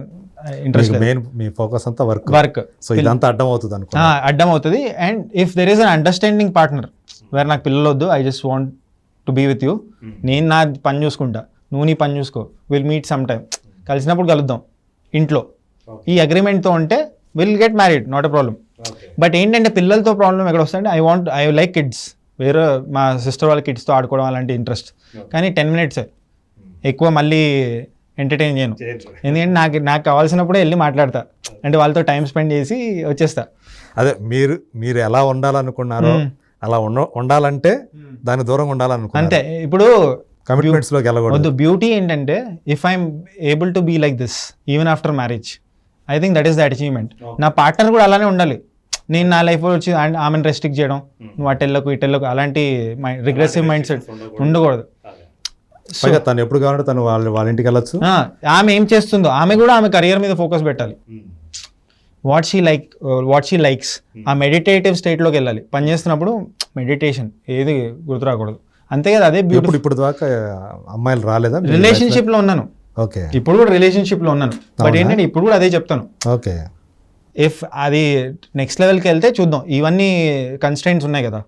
ఇంట్రెస్ట్. మీ ఫోకస్ అంతా వర్క్. సో ఇదంతా అడ్డం అవుతుంది అనుకో. అడ్డం అవుతుంది. And if there is an understanding partner where నాకు పిల్లలు వద్దు, I just want to be with you, నేను నా పని చూసుకుంటా, నువ్వు నీ పని చూసుకో, విల్ మీట్ సమ్ టైమ్, కలిసినప్పుడు కలుద్దాం ఇంట్లో, ఈ అగ్రిమెంట్తో ఉంటే will get married, not a problem. But ఏంటంటే పిల్లలతో ప్రాబ్లం ఎక్కడ వస్తుందంటే ఐ లైక్ కిడ్స్. వేరే మా సిస్టర్ వాళ్ళ కిడ్స్తో ఆడుకోవడం అలాంటి ఇంట్రెస్ట్, కానీ 10 minutes ఎక్కువ మళ్ళీ ఎంటర్టైన్ చేయను. ఎందుకంటే నాకు కావాల్సినప్పుడే వెళ్ళి మాట్లాడతా, అంటే వాళ్ళతో టైం స్పెండ్ చేసి వచ్చేస్తా. అదే మీరు ఎలా ఉండాలనుకున్నారో అలా ఉండాలంటే దాని దూరంగా ఉండాలనుకున్నారు అంతే. ఇప్పుడు కమిట్మెంట్స్లోకి వెళ్ళకూడదు. బ్యూటీ ఏంటంటే if I'm able to be like this even after marriage, I think that is the achievement. నా పార్ట్నర్ కూడా అలానే ఉండాలి. నేను నా లైఫ్లో వచ్చి ఆమెను రెస్ట్రిక్ట్ చేయడం, నువ్వు అటెళ్ళకు ఇటెళ్ళకు, అలాంటి రిగ్రెసివ్ మైండ్ సెట్ ఉండకూడదు. తను ఎప్పుడు కావాలంటే తను వాళ్ళ ఇంటికి వెళ్ళొచ్చు. ఆమె ఏం చేస్తుందో ఆమె కూడా ఆమె కెరియర్ మీద ఫోకస్ పెట్టాలి. వాట్ షీ లైక్స్ ఆ మెడిటేటివ్ స్టేట్లోకి వెళ్ళాలి. పని చేస్తున్నప్పుడు మెడిటేషన్ ఏది గుర్తు రాకూడదు. అంతే కదా, అదే బ్యూటిఫుల్. ఇప్పుడు దాకా అమ్మాయిలు రాలేదా? రిలేషన్షిప్లో ఉన్నాను. ఓకే. ఇప్పుడు కూడా రిలేషన్షిప్లో ఉన్నాను. బట్ ఏంటంటే ఇప్పుడు కూడా అదే చెప్తాను. ఓకే. ఇఫ్ అది నెక్స్ట్ లెవెల్కి వెళ్తే చూద్దాం. ఇవన్నీ కన్స్ట్రెంట్స్ ఉన్నాయి కదా.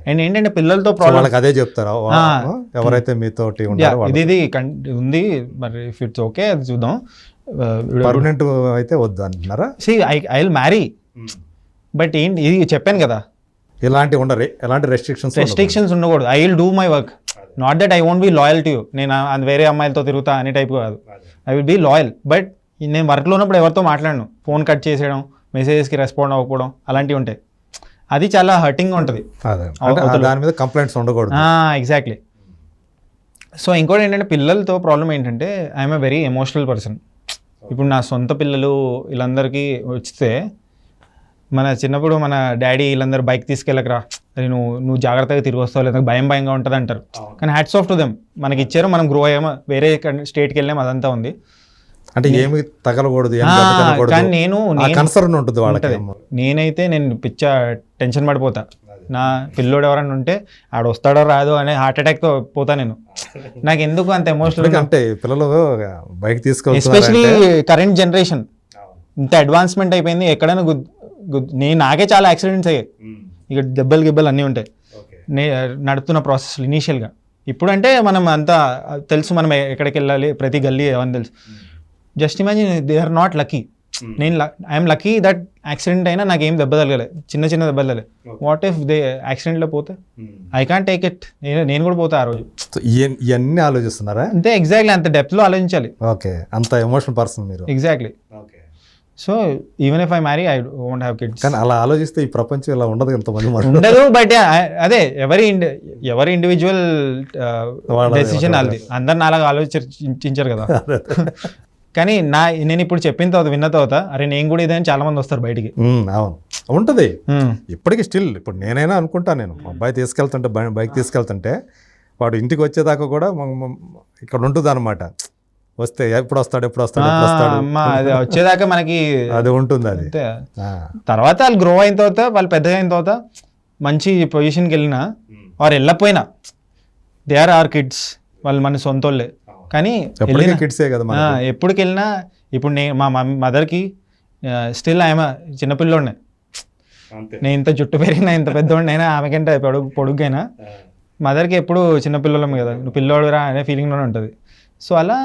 అండ్ ఏంటంటే పిల్లలతో ప్రాబ్లం అదే చెప్తారా ఎవరైతే మీతోటి ఇది ఉంది. మరి ఇఫ్ ఇట్స్ ఓకే అది చూద్దాం. పర్మనెంట్ అయితే వద్దు అంటున్నారా? I will marry. బట్ ఏంటి ఇది చెప్పాను కదా, ఎలాంటి రెస్ట్రిక్షన్స్ ఉండకూడదు. I will do my work. Not that I won't be loyal to you. నేను వేరే అమ్మాయిలతో తిరుగుతా అనే టైప్ కాదు. I will be loyal. But నేను వర్క్లో ఉన్నప్పుడు ఎవరితో మాట్లాడను. ఫోన్ కట్ చేసేయడం, మెసేజెస్కి రెస్పాండ్ అవ్వకపోవడం అలాంటివి ఉంటాయి. అది చాలా హర్టింగ్ ఉంటుంది. దాని మీద కంప్లైంట్స్ ఉండకూడదు. ఎగ్జాక్ట్లీ. సో ఇంకోటి ఏంటంటే పిల్లలతో ప్రాబ్లం ఏంటంటే I'm a very emotional person. ఇప్పుడు నా సొంత పిల్లలు వీళ్ళందరికీ వస్తే, మన చిన్నప్పుడు మన డాడీ వీళ్ళందరూ బైక్ తీసుకెళ్ళకరా, నువ్వు జాగ్రత్తగా తిరిగి వస్తావు, లేదా భయంగా ఉంటుంది అంటారు. కానీ హ్యాట్స్ ఆఫ్ టు దెమ్, మనకి ఇచ్చారు, మనం గ్రో అయ్యాము, వేరే స్టేట్కి వెళ్ళాము, అదంతా ఉంది. అంటే ఏమి తగలకూడదు, కానీ నేను కన్సర్న్ ఉంటుంది వాళ్ళకి. నేనైతే నేను పిచ్చ టెన్షన్ పడిపోతా. నా పిల్లోడు ఎవరైనా ఉంటే ఆడ వస్తాడో రాదో అనే హార్ట్ అటాక్తో పోతా నేను. నాకు ఎందుకు అంత ఎమోషనల్ అంటే పిల్లలు బైక్ ఎస్పెషలీ కరెంట్ జనరేషన్ ఇంత అడ్వాన్స్మెంట్ అయిపోయింది. ఎక్కడైనా నాకే చాలా యాక్సిడెంట్స్ అయ్యాయి, ఇక దెబ్బలు అన్నీ ఉంటాయి నడుపుతున్న ప్రాసెస్లో ఇనీషియల్గా. ఇప్పుడు అంటే మనం అంతా తెలుసు, మనం ఎక్కడికి వెళ్ళాలి, ప్రతి గల్లీ అవన్నీ తెలుసు. Just imagine they are not lucky. నేను ఐఎమ్ లక్కీ దట్ యాక్సిడెంట్ అయినా నాకు ఏం దెబ్బ తగలలే, చిన్న దెబ్బలు తగలే. వాట్ ఇఫ్ దే యాక్సిడెంట్లో పోతే ఐ కాంట్ టేక్ ఇట్. నేను కూడా పోతా ఆ రోజు. ఇవన్నీ ఆలోచిస్తున్నారా? అంతే, ఎగ్జాక్ట్లీ అంత డెప్త్లో ఆలోచించాలి. ఓకే, అంత ఎమోషనల్ పర్సన్ మీరు. Exactly. So even if I marry I won't have kids. కానీ అలా ఆలోచిస్తే ఈ ప్రపంచం ఇలా ఉండదు, ఎంతమంది ఉండదు. బట్ అదే ఎవరి ఇండివిజువల్ డెసిషన్ వాళ్ళది. అందరిని అలాగా ఆలోచించారు కదా. కానీ నేను ఇప్పుడు చెప్పిన తర్వాత విన్న తర్వాత అరే నేను కూడా ఇదే చాలా మంది వస్తారు బయటికి. అవును ఉంటుంది ఇప్పటికీ స్టిల్. ఇప్పుడు నేనైనా అనుకుంటాను, నేను అబ్బాయి తీసుకెళ్తుంటే బైక్ తీసుకెళ్తుంటే వాడు ఇంటికి వచ్చేదాకా కూడా ఇక్కడ ఉంటుంది అనమాట. వస్తే ఎప్పుడు వస్తాడు అది వచ్చేదాకా మనకి అది ఉంటుంది. అది తర్వాత వాళ్ళు గ్రో అయిన తర్వాత, వాళ్ళు పెద్దగా అయిన తర్వాత మంచి పొజిషన్కి వెళ్ళినా వారు వెళ్ళకపోయినా దే ఆర్ అవర్ కిడ్స్, వాళ్ళు మన సొంతోళ్ళే. కానీ కిడ్సే కదా ఎప్పటికి వెళ్ళినా ఇప్పుడు మా మదర్కి స్టిల్ ఆయన చిన్నపిల్లోడినే. నేను ఇంత జుట్టు పెరిగినా, ఇంత పెద్దోడినైనా, ఆమెకంటే పొడుగైనా మదర్కి ఎప్పుడు చిన్నపిల్లలం కదా, నువ్వు పిల్లోడురా అనే ఫీలింగ్లోనే ఉంటుంది. సో అలా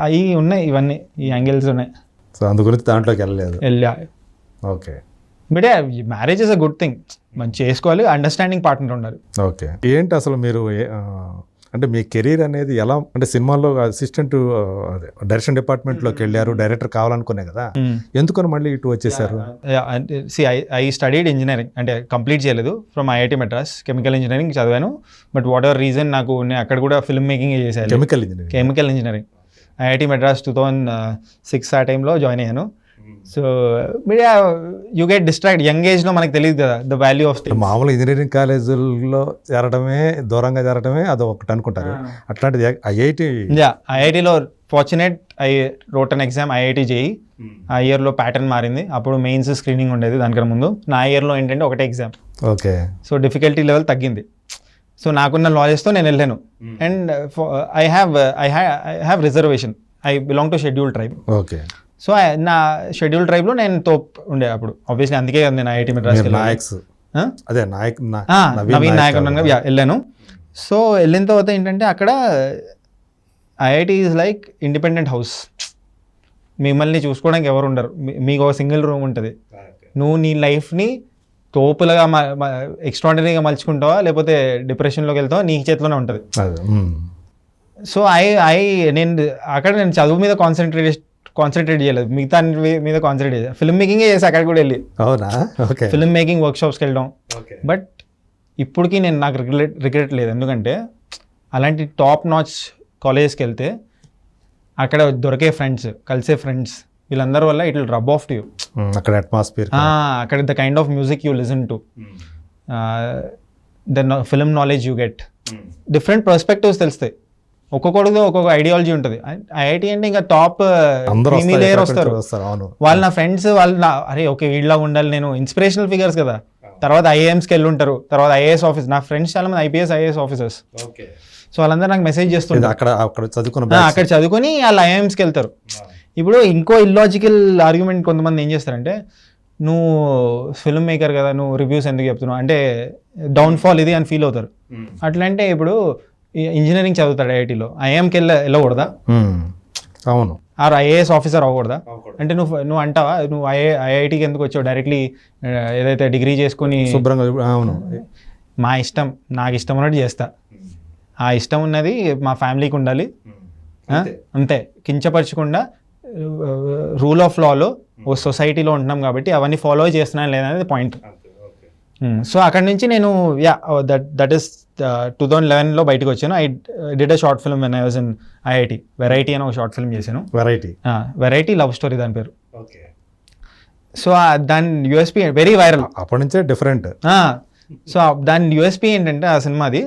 అవి ఉన్నాయి, ఇవన్నీ ఈ యాంగిల్స్ ఉన్నాయి. సో అందు గురించి దాంట్లోకి వెళ్ళా. Okay, but marriage is a good thing. మంచి చేసుకోవాలి, అండర్స్టాండింగ్ పార్ట్నర్ ఉండాలి. ఓకే, ఏంటి అసలు మీరు అంటే మీ కెరీర్ అనేది ఎలా, అంటే సినిమాల్లో అసిస్టెంట్ డైరెక్షన్ డిపార్ట్మెంట్లోకి వెళ్ళారు, డైరెక్టర్ కావాలనుకునే కదా, ఎందుకని మళ్ళీ ఇటు వచ్చేసారు? ఐ స్టడీడ్ ఇంజనీరింగ్, అంటే కంప్లీట్ చేయలేదు. From IIT Madras chemical engineering చదివాను. బట్ వాట్ ఎవర్ రీజన్ నాకు అక్కడ కూడా ఫిల్మ్ మేకింగ్ చేశాను. కెమికల్ ఇంజనీరింగ్ ఐఐటి మెడ్రాస్ 2006 ఆ టైంలో జాయిన్ అయ్యాను. So media you get distract young ఏజ్లో, మనకు తెలియదు కదా ద వాల్యూ ఆఫ్ థింగ్స్. మామూలు ఇంజనీరింగ్ కాలేజీల్లో దూరంగా చేరడమే అది ఒకటి అనుకుంటారు. అట్లాంటిది ఐఐటిలో fortunate I wrote an exam IIT JEE. ఆ ఇయర్లో ప్యాటర్న్ మారింది. అప్పుడు మెయిన్స్ స్క్రీనింగ్ ఉండేది దానికన్నా ముందు. నా ఇయర్లో ఏంటంటే ఒకటే exam. Okay, so difficulty level తగ్గింది. సో నాకున్న నాలెడ్జ్తో నేను వెళ్ళాను. And I have reservation. I belong to schedule tribe. Okay, so నా షెడ్యూల్ ట్రైబ్లో నేను తోప్ ఉండే అప్పుడు. ఆబ్వియస్లీ అందుకే నేను ఐఐటి మెడ్రాస్ నవీన్ నాయక్ ఉన్నాను, వెళ్ళాను. సో వెళ్ళిన తర్వాత ఏంటంటే అక్కడ IIT is like independent house. మిమ్మల్ని చూసుకోవడానికి ఎవరు ఉండరు, మీకు ఒక సింగిల్ రూమ్ ఉంటుంది. నువ్వు నీ లైఫ్ని తోపులుగా ఎక్స్ట్రాడినరీగా మలుచుకుంటావా, లేకపోతే డిప్రెషన్లోకి వెళ్తావా, నీ చేతిలోనే ఉంటుంది. సో నేను అక్కడ చదువు మీద కాన్సన్ట్రేట్ చేయలేదు, మిగతా మీద కాన్సన్ట్రేట్ చేయాలి. ఫిల్మ్ మేకింగే చేసి అక్కడ కూడా వెళ్ళి ఫిల్మ్ మేకింగ్ వర్క్షాప్స్కి వెళ్ళడం. బట్ ఇప్పటికీ నాకు రిగ్రెట్ లేదు. ఎందుకంటే అలాంటి టాప్ నాచ్ కాలేజెస్కి వెళ్తే అక్కడ దొరికే ఫ్రెండ్స్, కలిసే ఫ్రెండ్స్, వీళ్ళందరి వల్ల it will rub off to you. అక్కడ అట్మాస్ఫియర్, అక్కడ the kind of music you listen to, the film knowledge you get, different perspectives తెలుస్తాయి. ఒక్కొక్కడితో ఒక్కొక్క ఐడియాలజీ ఉంటుంది. ఐఐటి అంటే ఇంకా టాప్ లేయర్ వస్తారు. వాళ్ళు నా ఫ్రెండ్స్, అరే ఓకే వీళ్ళ ఉండాలి, నేను ఇన్స్పిరేషనల్ ఫిగర్స్ కదా. తర్వాత ఐఏఎంస్కి వెళ్ళి ఉంటారు, తర్వాత ఐఏఎస్ ఆఫీస్. నా ఫ్రెండ్స్ చాలా మంది ఐఏఎస్ ఆఫీసర్స్. సో వాళ్ళందరూ నాకు మెసేజ్ చేస్తుంటారు, అక్కడ చదువుకొని వాళ్ళు ఐఏఎంస్కి వెళ్తారు. ఇప్పుడు ఇంకో ఇల్లాజికల్ ఆర్గ్యుమెంట్ కొంతమంది ఏం చేస్తారంటే, నువ్వు ఫిల్మ్ మేకర్ కదా, నువ్వు రివ్యూస్ ఎందుకు చెప్తున్నావు అంటే డౌన్ఫాల్ ఇది అని ఫీల్ అవుతారు. అట్లా అంటే ఇప్పుడు ఇంజనీరింగ్ చదువుతాడు ఐఐటీలో, ఐఏఎంకి వెళ్ళకూడదా? అవును. ఆర్ ఐఏఎస్ ఆఫీసర్ అవ్వకూడదా? అంటే నువ్వు అంటావా నువ్వు ఐఐటీకి ఎందుకు వచ్చావు, డైరెక్ట్లీ ఏదైతే డిగ్రీ చేసుకుని శుభ్రంగా? అవును, మా ఇష్టం, నాకు ఇష్టం ఉన్నట్టు చేస్తా. ఆ ఇష్టం ఉన్నది మా ఫ్యామిలీకి ఉండాలి అంతే, కించపరచకుండా. రూల్ ఆఫ్ లాలో ఓ సొసైటీలో ఉంటున్నాం కాబట్టి అవన్నీ ఫాలో చేస్తున్నాను లేదనేది పాయింట్. సో అక్కడి నుంచి నేను దట్ ఈస్ 2011లో బయటకు వచ్చాను. I did a short film when I was in IIT. Variety అని ఒక షార్ట్ ఫిల్మ్ చేశాను. వెరైటీ లవ్ స్టోరీ దాని పేరు. సో దాని యూఎస్పీ వెరీ వైరల్, అప్పటి నుంచే డిఫరెంట్. సో దాని యూఎస్పీ ఏంటంటే, ఆ సినిమాది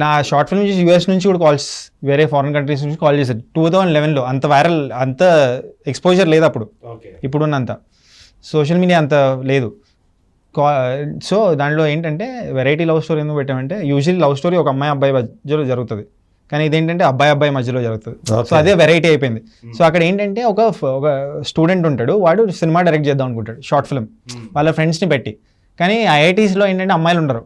నా షార్ట్ ఫిల్మ్ చూసి యూఎస్ నుంచి కూడా కాల్స్, వేరే ఫారిన్ కంట్రీస్ నుంచి కాల్ చేశారు 2011లో. అంత వైరల్, అంత ఎక్స్పోజర్ లేదు అప్పుడు, ఇప్పుడున్నంత సోషల్ మీడియా అంత లేదు. సో దాంట్లో ఏంటంటే వెరైటీ లవ్ స్టోరీ ఎందుకు పెట్టామంటే యూజువల్లీ లవ్ స్టోరీ ఒక అమ్మాయి అబ్బాయి మధ్యలో జరుగుతుంది, కానీ ఇదేంటంటే అబ్బాయి మధ్యలో జరుగుతుంది. సో అదే వెరైటీ అయిపోయింది. సో అక్కడ ఏంటంటే ఒక స్టూడెంట్ ఉంటాడు, వాడు సినిమా డైరెక్ట్ చేద్దాం అనుకుంటాడు, షార్ట్ ఫిల్మ్ వాళ్ళ ఫ్రెండ్స్ని పెట్టి. కానీ ఐఐటీస్లో ఏంటంటే అమ్మాయిలు ఉండరు.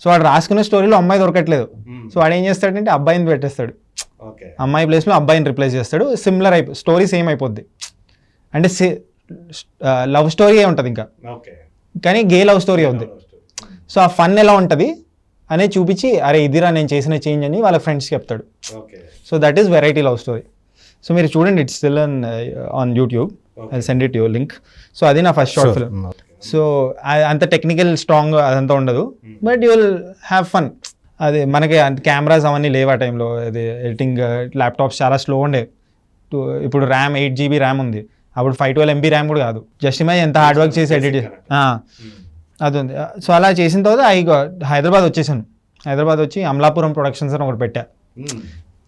సో వాడు రాసుకున్న స్టోరీలో అమ్మాయి దొరకట్లేదు. సో వాడు ఏం చేస్తాడంటే అబ్బాయిని పెట్టేస్తాడు, అమ్మాయి ప్లేస్లో అబ్బాయిని రిప్లేస్ చేస్తాడు. సిమిలర్ స్టోరీ సేమ్ అయిపోద్ది, అంటే లవ్ స్టోరీ ఉంటుంది ఇంకా, కానీ గే లవ్ స్టోరీ అవుద్ది. సో ఆ ఫన్ ఎలా ఉంటుంది అనేది చూపించి, అరే ఇదిరా నేను చేసిన చేంజ్ అని వాళ్ళ ఫ్రెండ్స్కి చెప్తాడు. So that is variety love story. So మీరు చూడండి, it's still on YouTube, I send it your link. So అది నా ఫస్ట్ షార్ట్ ఫిల్మ్. సో అంత టెక్నికల్ స్ట్రాంగ్ అదంతా ఉండదు, but you will have fun. అది మనకి కెమెరాస్ అవన్నీ లేవు ఆ టైంలో, అది ఎడిటింగ్ ల్యాప్టాప్స్ చాలా స్లో ఉండే. ఇప్పుడు ర్యామ్ 8 GB ర్యామ్ ఉంది, అప్పుడు 512 MB ర్యామ్ కూడా కాదు. జస్ట్ ఇమేజ్ ఎంత హార్డ్ వర్క్ చేసి ఎడిట్ అది ఉంది. సో అలా చేసిన తర్వాత హైదరాబాద్ వచ్చేసాను. హైదరాబాద్ వచ్చి అమలాపురం ప్రొడక్షన్స్ అని ఒకటి పెట్టా.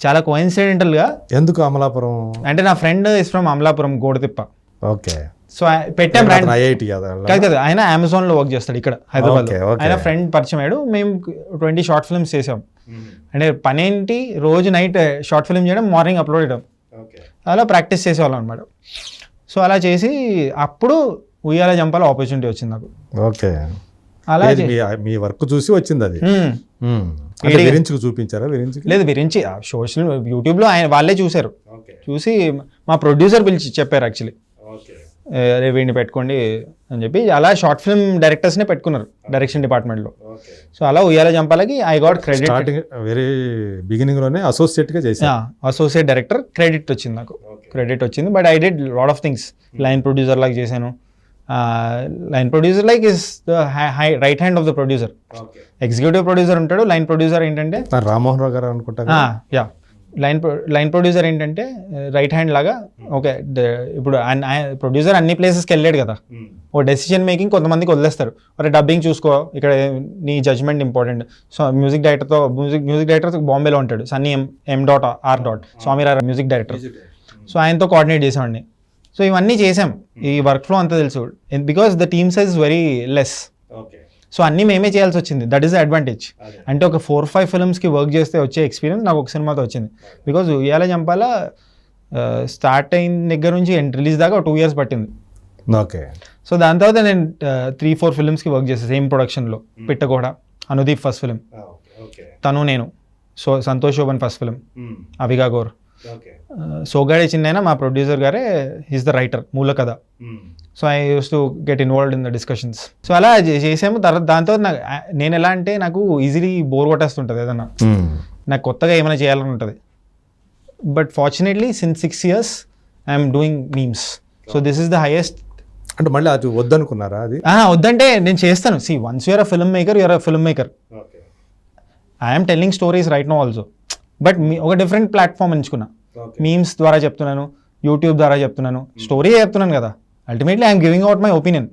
చాలా కోఇన్సిడెంటల్గా. ఎందుకు అమలాపురం అంటే నా friend is from Amalapuram, Godatippa. Okay. So పెట్టాం బ్రాండ్ ఐఐటి కాదు, ఆయన అమెజాన్లో వర్క్ చేస్తాడు ఇక్కడ హైదరాబాద్. ఆయన ఫ్రెండ్ పరిచయం అయ్యాడు, మేము 20 షార్ట్ ఫిల్మ్స్ చేసాం. అంటే పని ఏంటి, రోజు నైట్ షార్ట్ ఫిల్మ్ చేయడం, మార్నింగ్ అప్లోడ్ చేయడం, అలా ప్రాక్టీస్ చేసేవాళ్ళం అనమాట. సో అలా చేసి అప్పుడు ఉయ్యాల జంపాల ఆపర్చునిటీ వచ్చింది నాకు. ఓకే. అలా మీ వర్క్ చూసి వచ్చింది అది. విరించి చూపించారా? లేదు, విరించి సోషల్ యూట్యూబ్లో వాళ్ళే చూశారు. చూసి మా ప్రొడ్యూసర్ పిలిచి చెప్పారు యాక్చువల్లీ, అరే వీడిని పెట్టుకోండి అని చెప్పి. అలా షార్ట్ ఫిల్మ్ డైరెక్టర్స్నే పెట్టుకున్నారు డైరెక్షన్ డిపార్ట్మెంట్లో. సో అలా ఉయ్యాల జంపాలకి I got credit. Very beginning లోనే అసోసియేట్గా చేసా, అసోసియేట్ డైరెక్టర్ క్రెడిట్ వచ్చింది నాకు. క్రెడిట్ వచ్చింది, but I did lot of things. Line producer లాగా చేశాను. Line producer like is the right hand of the producer. Executive producer ఉంటాడు, లైన్ ప్రొడ్యూసర్ ఏంటంటే రామ్మోహన్ రావు గారు అనుకుంటా. యా, లైన్ ప్రొడ్యూసర్ ఏంటంటే రైట్ హ్యాండ్ లాగా. ఓకే, ఇప్పుడు ప్రొడ్యూసర్ అన్ని ప్లేసెస్కి వెళ్ళాడు కదా, ఓ డెసిషన్ మేకింగ్ కొంతమందికి వదిలేస్తారు. మరి డబ్బింగ్ చూసుకో, ఇక్కడ నీ judgment important. So music director బాంబేలో ఉంటాడు, Sunny M.R. Swamirao music director. So ఆయనతో కోఆర్డినేట్ చేసామండి. సో ఇవన్నీ చేసాం, ఈ వర్క్ ఫ్లో అంతా తెలుసు, because the team size is very less. So అన్నీ మేమే చేయాల్సి వచ్చింది. That is the advantage. అంటే ఒక 4-5 ఫిల్మ్స్కి వర్క్ చేస్తే వచ్చే ఎక్స్పీరియన్స్ నాకు ఒక సినిమాతో వచ్చింది. బికాజ్ ఉయ్యాల జంపాల స్టార్ట్ అయిన దగ్గర నుంచి రిలీజ్ దాకా 2 years పట్టింది. ఓకే. సో దాని తర్వాత నేను 3-4 ఫిల్మ్స్కి వర్క్ చేస్తాను సేమ్ ప్రొడక్షన్లో. పిట్టగోడ, అనుదీప్ ఫస్ట్ ఫిల్మ్, తను నేను. So Santosh Sobhan first film, అవిగా గోర్. సోగాడే చిన్నైనా మా ప్రొడ్యూసర్ గారే, హీస్ ద రైటర్, మూల కథ. So I use to get involved in the discussions. So అలా చేసాము. తర్వాత దాంతో నేను ఎలా అంటే నాకు ఈజీలీ బోర్ కొట్టేస్తుంటుంది ఏదన్నా, నాకు కొత్తగా ఏమైనా చేయాలని ఉంటుంది. But fortunately since 6 years I'm doing memes. So this is the highest. అంటే మళ్ళీ అది వద్దనుకున్నారా? అది వద్దంటే నేను చేస్తాను. See once you're a film maker, you're a film maker. I'm telling stories right now also, but ఒక డిఫరెంట్ ప్లాట్ఫామ్ ఎంచుకున్నా. మీమ్స్ ద్వారా చెప్తున్నాను, యూట్యూబ్ ద్వారా చెప్తున్నాను, స్టోరీ చెప్తున్నాను కదా. Ultimately I'm giving out my opinion.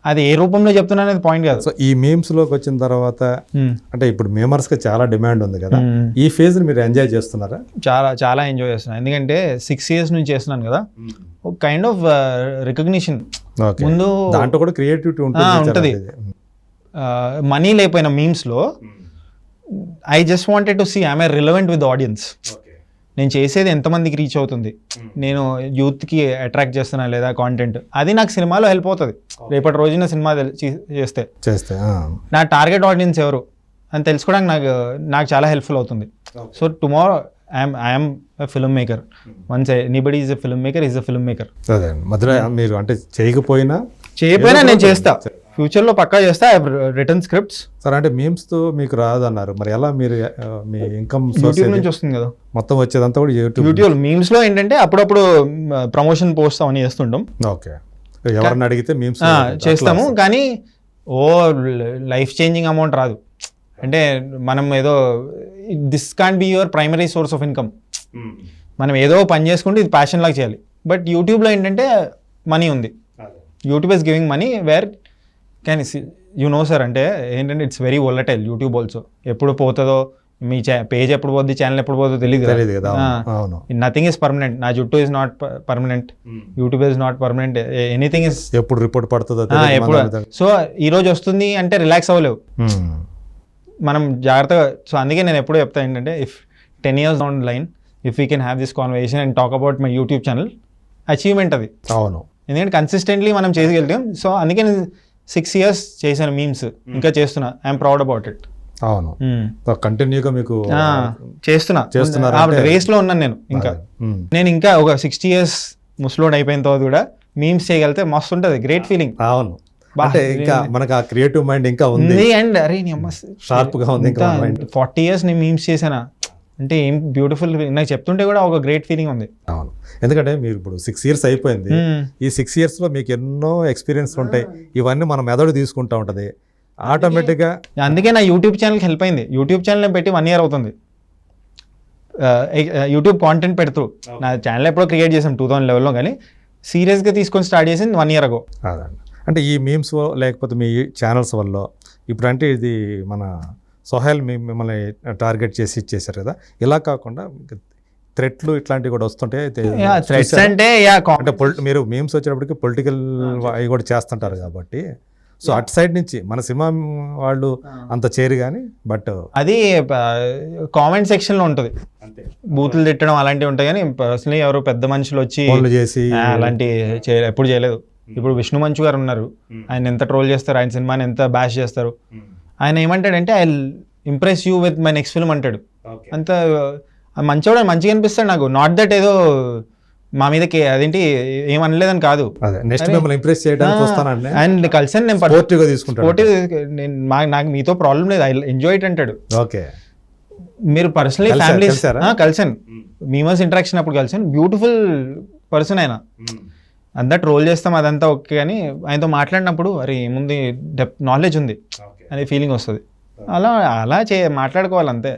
అది ఏ రూపంలో చెప్తున్నా అనేది పాయింట్ కాదు. సో ఈ మీమ్స్లోకి వచ్చిన తర్వాత అంటే ఇప్పుడు మేమర్స్గా చాలా డిమాండ్ ఉంది కదా, ఈ ఫేజ్ని మీరు ఎంజాయ్ చేస్తున్నారా? చాలా చాలా ఎంజాయ్ చేస్తున్నాను. ఎందుకంటే 6 years నుంచి చేస్తున్నాను కదా, ఒక కైండ్ ఆఫ్ రికగ్నిషన్. ముందు దాంట్లో కూడా క్రియేటివిటీ ఉంటుంది. మనీ లేకపోయిన మీమ్స్లో I just wanted to see I'm relevant with audience. నేను చేసేది ఎంతమందికి రీచ్ అవుతుంది, నేను యూత్కి అట్రాక్ట్ చేస్తున్నా లేదా కాంటెంట్, అది నాకు సినిమాలో హెల్ప్ అవుతుంది. రేపటి రోజున సినిమా చేస్తే నా టార్గెట్ ఆడియన్స్ ఎవరు అని తెలుసుకోవడానికి నాకు చాలా హెల్ప్ఫుల్ అవుతుంది. So tomorrow I'm film maker. Once anybody is a film maker, is a film maker. మధ్యలో మీరు అంటే చేయకపోయినా నేను చేస్తా, ఫ్యూచర్లో పక్కా చేస్తా. I have written scripts. Sir అంటే మీమ్స్తో మీకు రాదు అన్నారు, మరి ఎలా మీరు మీ ఇన్కమ్ యూట్యూబ్ నుంచి వస్తుంది కదా మొత్తం వచ్చేదంతా కూడా యూట్యూబ్. మీమ్స్లో ఏంటంటే అప్పుడప్పుడు ప్రమోషన్ పోస్ట్ అవన్నీ చేస్తుంటాం. ఓకే, ఎవరిని అడిగితే మీమ్స్ చేస్తాము, కానీ లైఫ్ చేంజింగ్ అమౌంట్ రాదు. అంటే మనం ఏదో this can't be your primary source of income. మనం ఏదో పని చేసుకుంటే ఇది ప్యాషన్ లాగా చేయాలి. బట్ యూట్యూబ్లో ఏంటంటే మనీ ఉంది. YouTube is giving money where కానీ యు నో సార్, అంటే ఏంటంటే it's very volatile YouTube also. ఎప్పుడు పోతుందో మీ పేజ్ ఎప్పుడు పోద్ది, ఛానల్ ఎప్పుడు పోద్దో తెలియదు కదా. అవును. Nothing is permanent. నా జుట్టు is not permanent, YouTube is not permanent, anything is ఎప్పుడు రిపోర్ట్ పడుతుందో ఎప్పుడు. సో ఈ రోజు వస్తుంది అంటే రిలాక్స్ అవ్వలేవు మనం జాగ్రత్తగా. సో అందుకే నేను ఎప్పుడు చెప్తాను ఏంటంటే, if 10 years down the line, if we can have this conversation and talk about my YouTube channel, achievement అది. అవును. ఎందుకంటే కన్సిస్టెంట్లీ మనం చేయగలిగాం. సో అందుకే నేను 6 years చేశాను మీమ్స్, ఇంకా చేస్తున్నా. I'm proud about it. అవును. కంటిన్యూగా మీకు చేస్తున్నా. రేస్లో ఉన్నాను నేను. నేను ఇంకా ఒక 60 years ముస్లోడ్ అయిపోయిన తర్వాత కూడా మీమ్స్ చేయగలిగితే మస్తు ఉంటుంది, గ్రేట్ ఫీలింగ్. అవును. అంటే ఇంకా మనకు ఆ క్రియేటివ్ మైండ్ ఇంకా ఉంది అండ్ అరే షార్ప్ గా ఉంది. 40 years నేను మీమ్స్ చేశానా అంటే ఏం బ్యూటిఫుల్. నాకు చెప్తుంటే కూడా ఒక గ్రేట్ ఫీలింగ్ ఉంది. అవును. ఎందుకంటే మీరు ఇప్పుడు 6 years అయిపోయింది. ఈ 6 years లో మీకు ఎన్నో ఎక్స్పీరియన్స్ ఉంటాయి. ఇవన్నీ మన మెదడు తీసుకుంటా ఉంటది ఆటోమేటిక్గా. అందుకే నా యూట్యూబ్ ఛానల్కి హెల్ప్ అయింది. యూట్యూబ్ ఛానల్ పెట్టి 1 year అవుతుంది. యూట్యూబ్ కాంటెంట్ పెడుతూ నా ఛానల్ ఎప్పుడో క్రియేట్ చేసాం 2011లో, కానీ సీరియస్గా తీసుకొని స్టార్ట్ చేసింది 1 year ago. అదండి. అంటే ఈ మీమ్స్ లేకపోతే మీ ఛానల్స్ వల్ల ఇప్పుడు అంటే ఇది మన సోహెల్ మిమ్మల్ని టార్గెట్ చేసి ఇచ్చేసారు కదా, ఇలా కాకుండా థ్రెట్లు ఇట్లాంటివి కూడా వస్తుంటాయి. అంటే మీరు మీమ్స్ వచ్చేటప్పటికి పొలిటికల్ అవి కూడా చేస్తుంటారు కాబట్టి, సో అటు సైడ్ నుంచి మన సినిమా వాళ్ళు అంత చేరు కానీ, బట్ అది కామెంట్ సెక్షన్లో ఉంటుంది. బూతులు తిట్టడం అలాంటివి ఉంటాయి, కానీ పర్సనలీ ఎవరు పెద్ద మనుషులు వచ్చి చేసి అలాంటి ఎప్పుడు చేయలేదు. ఇప్పుడు విష్ణు మంచు గారు ఉన్నారు, ఆయన ఎంత ట్రోల్ చేస్తారు, ఆయన సినిమాని ఎంత బ్యాష్ చేస్తారు. ఆయన ఏమంటాడంటే I impress you with my next film అంటాడు. అంత మంచిగా మంచిగా అనిపిస్తాడు నాకు. నాట్ దట్ ఏదో మా మీద అదేంటి ఏమనలేదని కాదు, అండ్ కలిసి నాకు మీతో ప్రాబ్లం లేదు, ఐ ఎంజాయ్ ఇట్ అంటాడు. మీరు పర్సనలీ ఫ్యామిలీ కలిసాను, మీమర్స్ ఇంటరాక్షన్ అప్పుడు కలిసాను. బ్యూటిఫుల్ పర్సన్ ఆయన. అంతా ట్రోల్ చేస్తాం అదంతా ఓకే, కానీ ఆయనతో మాట్లాడినప్పుడు అరే ఏముంది, నాలెడ్జ్ ఉంది అనే ఫీలింగ్ వస్తుంది. అలా అలా మాట్లాడుకోవాలి అంతే.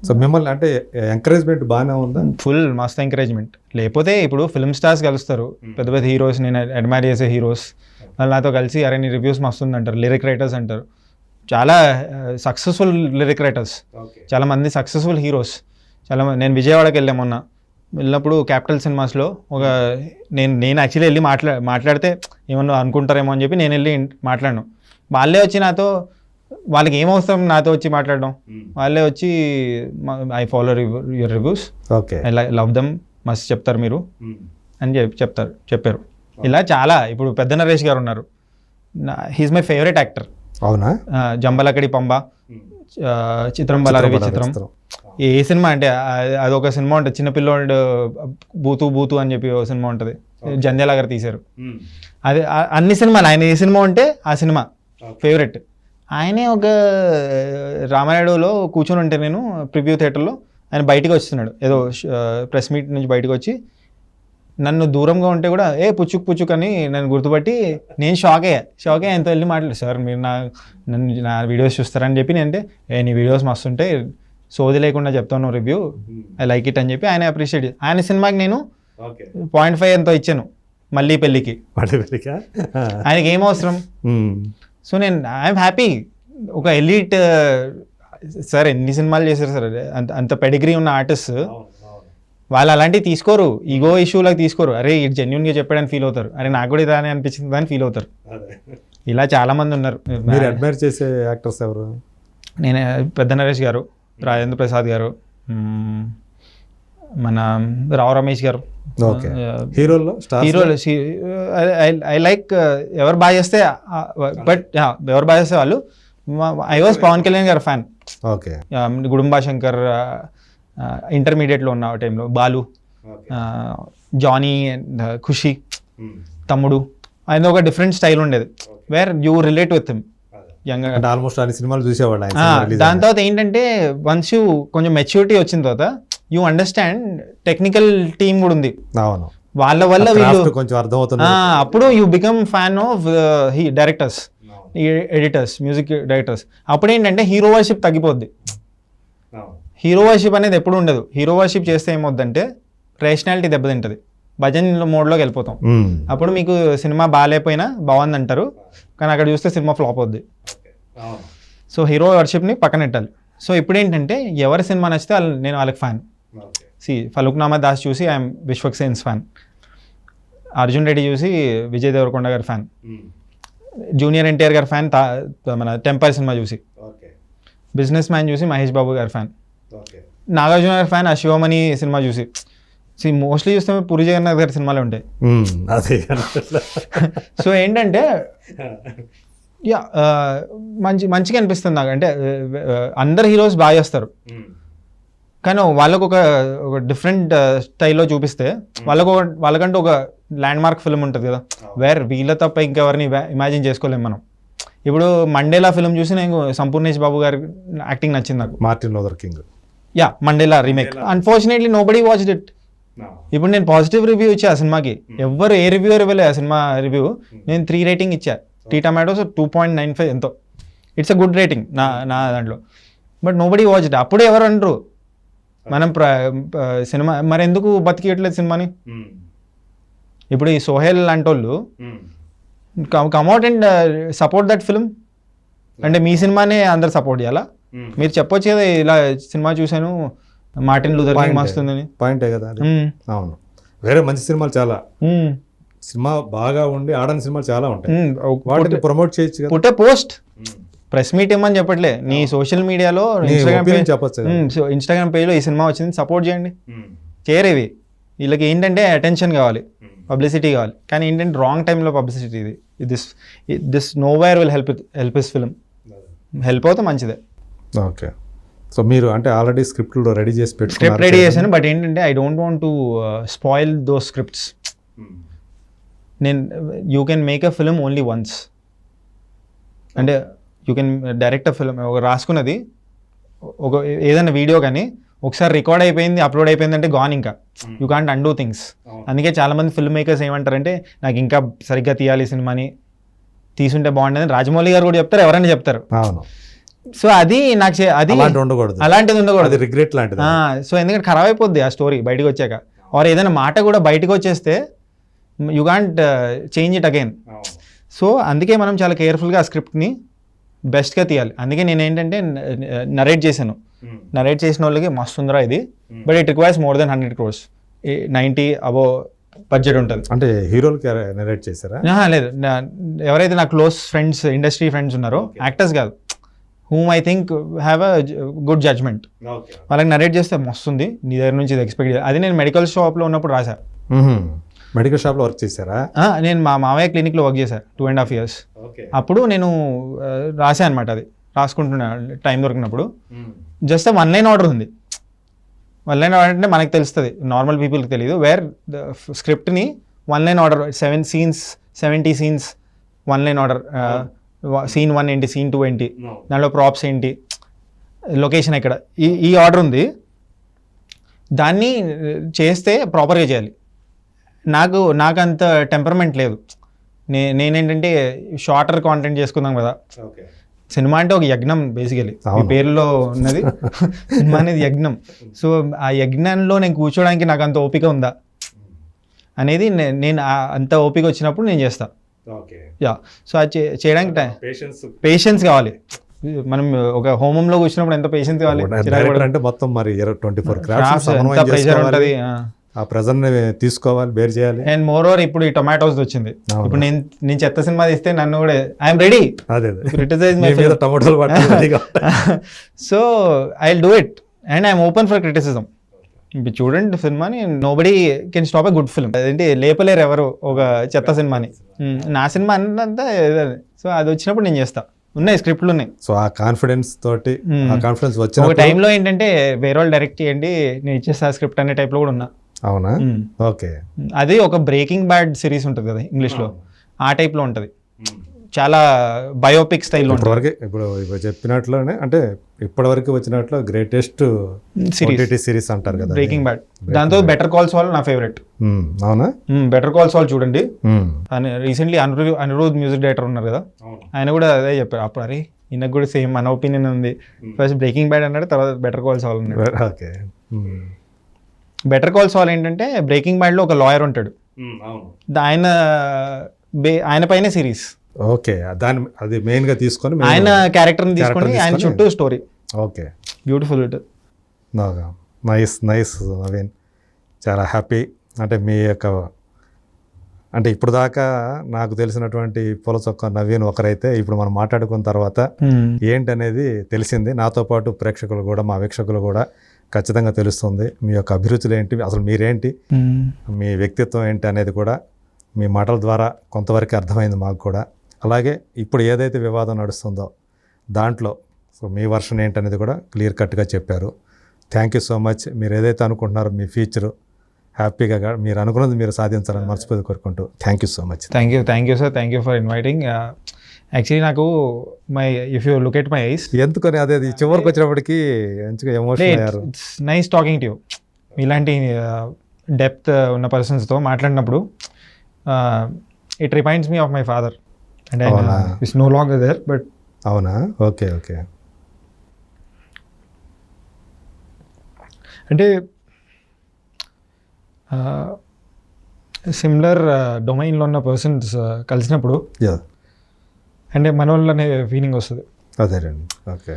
సో మిమ్మల్ని అంటే ఎంకరేజ్మెంట్ బాగానే ఉందా? ఫుల్ మస్త్ ఎంకరేజ్మెంట్. లేకపోతే ఇప్పుడు ఫిల్మ్ స్టార్స్ కలుస్తారు, పెద్ద పెద్ద హీరోస్, నేను అడ్మైర్ చేసే హీరోస్, వాళ్ళు నాతో కలిసి అరే నీ రివ్యూస్ మస్తు ఉంది అంటారు. లిరిక్ రైటర్స్ అంటారు, చాలా సక్సెస్ఫుల్ లిరిక్ రైటర్స్, చాలా మంది సక్సెస్ఫుల్ హీరోస్. చాలా నేను విజయవాడకి వెళ్ళాము మొన్న. వెళ్ళినప్పుడు క్యాపిటల్ సినిమాస్లో ఒక నేను యాక్చువల్లీ వెళ్ళి మాట్లాడితే ఏమన్నా అనుకుంటారేమో అని చెప్పి నేను వెళ్ళి మాట్లాడను. వాళ్ళే వచ్చి నాతో, వాళ్ళకి ఏం అవసరం నాతో వచ్చి మాట్లాడడం, వాళ్ళే వచ్చి I follow your reviews, I love them, మస్త్ చెప్తారు మీరు అని చెప్పారు. ఇలా చాలా. ఇప్పుడు పెద్ద నరేష్ గారు ఉన్నారు, హీఈస్ మై ఫేవరెట్ యాక్టర్. అవునా? జంబలకడి పంబ, చిత్రం బలారి విచిత్రం, ఏ సినిమా అంటే అదొక సినిమా ఉంటుంది, చిన్నపిల్లోడు బూతు అని చెప్పి ఒక సినిమా ఉంటుంది, జంధ్యాల గారు తీశారు. అది అన్ని సినిమాలు ఆయన ఏ సినిమా ఉంటే ఆ సినిమా ఫేవరెట్. ఆయనే ఒక రామానాయుడులో కూర్చొని ఉంటే నేను ప్రివ్యూ థియేటర్లో, ఆయన బయటకు వస్తున్నాడు ఏదో ప్రెస్ మీట్ నుంచి బయటకు వచ్చి, నన్ను దూరంగా ఉంటే కూడా పుచ్చుక్ అని నన్ను గుర్తుపట్టి నేను షాక్ అయ్యా. ఆయనతో వెళ్ళి మాట్లాడు, సార్ మీరు నా వీడియోస్ చూస్తారని చెప్పి నేనంటే నీ వీడియోస్ మస్తుంటే సోది లేకుండా చెప్తాను రివ్యూ, ఐ లైక్ ఇట్ అని చెప్పి ఆయన అప్రిషియేట్. ఆయన సినిమాకి నేను 0.5 ఎంతో ఇచ్చాను మళ్ళీ పెళ్ళికి. ఆయనకి ఏం అవసరం? సో నేను ఐఎమ్ హ్యాపీ. ఒక ఎలీట్ సార్, ఎన్ని సినిమాలు చేశారు సార్, అంత పెడిగ్రీ ఉన్న ఆర్టిస్ట్, వాళ్ళు అలాంటివి తీసుకోరు, ఈగో ఇష్యూలకు తీసుకోరు. అరే ఇది జెన్యున్గా చెప్పాడని ఫీల్ అవుతారు, అరే నాకు కూడా ఇదాని అనిపించింది అని ఫీల్ అవుతారు. ఇలా చాలా మంది ఉన్నారు. మీరు అడ్మైర్ చేసే యాక్టర్స్ ఎవరు? నేను పెద్ద నరేష్ గారు, రాజేంద్ర ప్రసాద్ గారు, మన రావు రమేష్ గారు. హీరోలు ఐ లైక్ ఎవరు బాగా చేస్తే, బట్ ఎవరు బాగా చేస్తే వాళ్ళు. ఐ వాజ్ పవన్ కళ్యాణ్ గారు ఫ్యాన్. గుడుంబా శంకర్ ఇంటర్మీడియట్లో ఉన్న టైంలో, బాలు, జానీ, ఖుషి, తమ్ముడు, ఆయన ఒక డిఫరెంట్ స్టైల్ ఉండేది, where you relate with him. Almost అన్ని సినిమాలు చూసేవాళ్ళు. దాని తర్వాత ఏంటంటే వన్స్ యూ కొంచెం మెచ్యూరిటీ వచ్చిన తర్వాత యూ అండర్స్టాండ్ టెక్నికల్ టీమ్ కూడా ఉంది, వాళ్ళ వల్ల వీళ్ళు కొంచెం అర్థమవుతుంది. అప్పుడు you become fan of directors, editors, music directors. అప్పుడు ఏంటంటే హీరో వర్షిప్ తగ్గిపోద్ది. హీరో వర్షిప్ అనేది ఎప్పుడు ఉండదు. హీరో వర్షిప్ చేస్తే ఏమవుద్దంటే రేషనాలిటీ దెబ్బతింటది, భజన్ మోడ్లోకి వెళ్ళిపోతాం. అప్పుడు మీకు సినిమా బాగాలేకపోయినా బాగుంది అంటారు, కానీ అక్కడ చూస్తే సినిమా ఫ్లాప్ అవుద్ది. సో హీరో వర్షిప్ని పక్కన పెట్టాలి. సో ఇప్పుడు ఏంటంటే ఎవరి సినిమా నచ్చితే నేను వాళ్ళకి ఫ్యాన్. ఫలక్నామా దాస్ చూసి ఐఎమ్ విశ్వక్సేన్స్ ఫ్యాన్, అర్జున్ రెడ్డి చూసి విజయ్ దేవరకొండ గారి ఫ్యాన్, జూనియర్ ఎన్టీఆర్ గారి ఫ్యాన్ మన టెంపర్ సినిమా చూసి, బిజినెస్ మ్యాన్ చూసి మహేష్ బాబు గారి ఫ్యాన్, నాగార్జున గారి ఫ్యాన్ శివమణి సినిమా చూసి. మోస్ట్లీ చూస్తే పూరి జగన్నాథ్ గారి సినిమాలే ఉంటాయి. సో ఏంటంటే యా మంచిగా అనిపిస్తుంది నాకు. అంటే అందరు హీరోస్ బాగా చేస్తారు, కానీ వాళ్ళకు ఒక డిఫరెంట్ స్టైల్లో చూపిస్తే వాళ్ళకంటూ ఒక ల్యాండ్ మార్క్ ఫిల్మ్ ఉంటుంది కదా, వేర్ వీళ్ళ తప్ప ఇంకెవరిని ఇమాజిన్ చేసుకోలేము మనం. ఇప్పుడు మండేలా ఫిల్మ్ చూసి నేను సంపూర్ణేష్ బాబు గారి యాక్టింగ్ నచ్చింది నాకు. Martin Luther king, yeah Mandela remake. Unfortunately nobody watched it. ఇప్పుడు నేను పాజిటివ్ రివ్యూ ఇచ్చా ఆ సినిమాకి, ఎవ్వరు ఏ రివ్యూర్ ఇవ్వలే ఆ సినిమా రివ్యూ. నేను 3 రేటింగ్ ఇచ్చా, టీ టమాటోస్ 2.95 ఎంతో. ఇట్స్ అ గుడ్ రేటింగ్ నా దాంట్లో. But nobody watched. అప్పుడు ఎవరు అనరు మనం సినిమా మరి ఎందుకు బతికియట్లేదు సినిమాని. ఇప్పుడు ఈ సోహెల్ లాంటి వాళ్ళు come out and support that film. అంటే మీ సినిమానే అందరు సపోర్ట్ చేయాలా? మీరు చెప్పొచ్చు కదా, ఇలా సినిమా చూశాను మార్టిన్ లూథర్ కింగ్ మస్తుందని. పాయింటే కదా. అవును, వేరే మంచి సినిమాలు చాలా, సినిమా బాగా ఉండి ఆడని సినిమాలు చాలా ఉంటాయి, వాటిని ప్రమోట్ చేయొచ్చు కదా. పుట్టే పోస్ట్ ప్రెస్ మీట్ ఇమ్మని చెప్పట్లే, నీ సోషల్ మీడియాలో ఇన్స్టాగ్రామ్ పేజ్లో ఈ సినిమా వచ్చింది సపోర్ట్ చేయండి. చేయరేవి వీళ్ళకి ఏంటంటే అటెన్షన్ కావాలి, పబ్లిసిటీ కావాలి. కానీ ఏంటంటే రాంగ్ టైంలో పబ్లిసిటీ. ఇది this know where will help his film. Help అవుతే మంచిదే. ఓకే, సో మీరు అంటే ఆల్రెడీ స్క్రిప్ట్లో రెడీ చేసి స్క్రిప్ట్ రెడీ చేశాను. బట్ ఏంటంటే I don't want to spoil those scripts. You can make a film only once. అంటే you can direct a film, ఒక రాసుకున్నది ఒక ఏదైనా వీడియో కానీ ఒకసారి రికార్డ్ అయిపోయింది, అప్లోడ్ అయిపోయింది అంటే గాన్. ఇంకా యూ కాంట్ అండూ థింగ్స్. అందుకే చాలామంది ఫిల్మ్ మేకర్స్ ఏమంటారంటే నాకు ఇంకా సరిగ్గా తీయాలి సినిమాని, తీసుంటే బాగుంటుంది. రాజమౌళి గారు కూడా చెప్తారు, ఎవరైనా చెప్తారు. సో అది నాకు అది అలాంటిది ఉండకూడదు, రిగ్రెట్ లాంటిది. సో ఎందుకంటే ఖరాబ్ అయిపోద్ది ఆ స్టోరీ బయటకు వచ్చాక. ఆర్ ఏదైనా మాట కూడా బయటకు వచ్చేస్తే you can't change it again. So అందుకే మనం చాలా కేర్ఫుల్గా ఆ స్క్రిప్ట్ని బెస్ట్గా తీయాలి. అందుకే నేను ఏంటంటే నరేట్ చేశాను. నరేట్ చేసిన వాళ్ళకి మస్తుందిరా ఇది, but it requires more than 100 crores, 90 above budget ఉంటుంది. అంటే హీరోలకి నరేట్ చేశారా? లేదు, ఎవరైతే నా క్లోజ్ ఫ్రెండ్స్, ఇండస్ట్రీ ఫ్రెండ్స్ ఉన్నారో, యాక్టర్స్ కాదు, whom I think have a good judgment, వాళ్ళకి నరేట్ చేస్తే మస్తుంది. నీ దగ్గర నుంచి ఇది ఎక్స్పెక్ట్ చేయాలి. అది నేను మెడికల్ షాప్లో ఉన్నప్పుడు రాశా. మెడికల్ షాప్లో వర్క్ చేశారా? నేను మా మావయ్య క్లినిక్లో వర్క్ చేశాను 2.5 years. అప్పుడు నేను రాశాను అనమాట. అది రాసుకుంటున్నా టైం దొరికినప్పుడు. జస్ట్ 1 line ఆర్డర్ ఉంది. 1 line ఆర్డర్ అంటే మనకు తెలుస్తుంది, నార్మల్ పీపుల్కి తెలియదు. వేర్ స్క్రిప్ట్ని 1 line order, 70 scenes 1 line order. Scene 1 ఏంటి, సీన్ 2 ఏంటి, దాంట్లో ప్రాప్స్ ఏంటి, లొకేషన్ ఎక్కడ, ఈ ఆర్డర్ ఉంది. దాన్ని చేస్తే ప్రాపర్గా చేయాలి. నాకు అంత టెంపర్మెంట్ లేదు. నేనేంటంటే షార్టర్ కాంటెంట్ చేసుకుందాం కదా. సినిమా అంటే ఒక యజ్ఞం బేసికలీ, ఈ పేరులో ఉన్నది సినిమా అనేది యజ్ఞం. సో ఆ యజ్ఞంలో నేను కూర్చోడానికి నాకు అంత ఓపిక ఉందా అనేది నేను అంత ఓపిక వచ్చినప్పుడు నేను చేస్తా. యా, సో అది చేయడానికి పేషెన్స్ కావాలి. మనం ఒక హోమంలో కూర్చున్నప్పుడు ఎంత పేషెన్స్ కావాలి అంటే మొత్తం మరి 24 క్రాఫ్ట్స్ ప్రెషర్ ఉంటుంది. ఆ ప్రెజర్ని తీసుకోవాలి, బేర్ చేయాలి. అండ్ మోర్ ఓవర్ ఇప్పుడు ఈ టొమాటోస్ వచ్చింది. ఇప్పుడు నేను చెత్త సినిమా తీస్తే నన్ను కూడా ఐఎమ్ రెడీ క్రిటిసైజ్ మై టొమాటోలు. So I will do it and I'm open for criticism. ఇప్పుడు చూడండి సినిమాని, nobody can stop a good film. అదేంటి లేపలేరు ఎవరు ఒక చెత్త సినిమాని. నా సినిమా అంతా. సో అది వచ్చినప్పుడు నేను చేస్తా. ఉన్నాయి స్క్రిప్ట్లు ఉన్నాయి. సో ఆ కాన్ఫిడెన్స్ తోటి, ఆ కాన్ఫిడెన్స్ వచ్చిన ఒక టైంలో ఏంటంటే వేరే వాళ్ళు డైరెక్ట్ చేయండి నేను ఇచ్చేస్తా స్క్రిప్ట్ అనే టైప్లో కూడా ఉన్నా. అవునా? ఓకే. అది ఒక బ్రేకింగ్ బ్యాడ్ సిరీస్ ఉంటుంది కదా ఇంగ్లీష్లో, ఆ టైప్లో ఉంటుంది. చాలా బయోపిక్ స్టైల్లో ఉంటుంది. ఇప్పుడు చెప్పినట్లోనే అంటే ఇప్పటివరకు వచ్చినట్లు గ్రేటెస్ట్ సిరీస్ అంటారు కదా బ్రేకింగ్ బ్యాడ్. దాంతో బెటర్ కాల్ సాల్ నా ఫేవరెట్. అవునా? బెటర్ కాల్ సాల్ చూడండి. రీసెంట్లీ అనిరుద్ మ్యూజిక్ డైరెక్టర్ ఉన్నారు కదా, ఆయన కూడా అదే చెప్పారు. అప్పుడు అరే ఈయనకు కూడా సేమ్ మన ఒపీనియన్ ఉంది. ఫస్ట్ బ్రేకింగ్ బ్యాడ్ అన్నాడు, తర్వాత బెటర్ కాల్ సాల్ అన్నాడు. ఓకే. బెటర్ కాల్ సాల్ ఏంటంటే బ్రేకింగ్ బ్యాడ్లో ఒక లాయర్ ఉంటాడు, ఆయన పైన సిరీస్. ఓకే, దాని అది మెయిన్ గా తీసుకొని ఆయన క్యారెక్టర్ని తీసుకొని ఆయన చుట్టూ story. Okay. Beautiful it. Nice Naveen, చాలా హ్యాపీ. అంటే మీ యొక్క అంటే ఇప్పుడు దాకా నాకు తెలిసినటువంటి పూల చొక్కా నవీన్ ఒకరైతే ఇప్పుడు మనం మాట్లాడుకున్న తర్వాత ఏంటనేది తెలిసింది. నాతో పాటు ప్రేక్షకులు కూడా, మా వీక్షకులు కూడా ఖచ్చితంగా తెలుస్తుంది మీ యొక్క అభిరుచులు ఏంటి, అసలు మీరేంటి, మీ వ్యక్తిత్వం ఏంటి అనేది కూడా మీ మాటల ద్వారా కొంతవరకు అర్థమైంది మాకు కూడా. అలాగే ఇప్పుడు ఏదైతే వివాదం నడుస్తుందో దాంట్లో సో మీ వర్షన్ ఏంటనేది కూడా క్లియర్ కట్గా చెప్పారు. Thank you so much. మీరు ఏదైతే అనుకుంటున్నారో మీ ఫ్యూచరు హ్యాపీగా మీరు అనుకున్నది మీరు సాధించాలని మనస్ఫూర్తి కోరుకుంటూ thank you so much. Thank you sir, thank you for inviting. Actually నాకు if you look at my eyes, ఎందుకని అదే చివరికి వచ్చినప్పటికీ మంచిగా ఎమోషనల్ అయ్యారు. It's nice talking to you. ఇలాంటి డెప్త్ ఉన్న పర్సన్స్తో మాట్లాడినప్పుడు it reminds me of my father and ఆయన is no longer there. But అవునా, ఓకే. అంటే సిమిలర్ డొమైన్లో ఉన్న పర్సన్స్ కలిసినప్పుడు అంటే మన వాళ్ళు అనే ఫీలింగ్ వస్తుంది. అదేనండి, okay.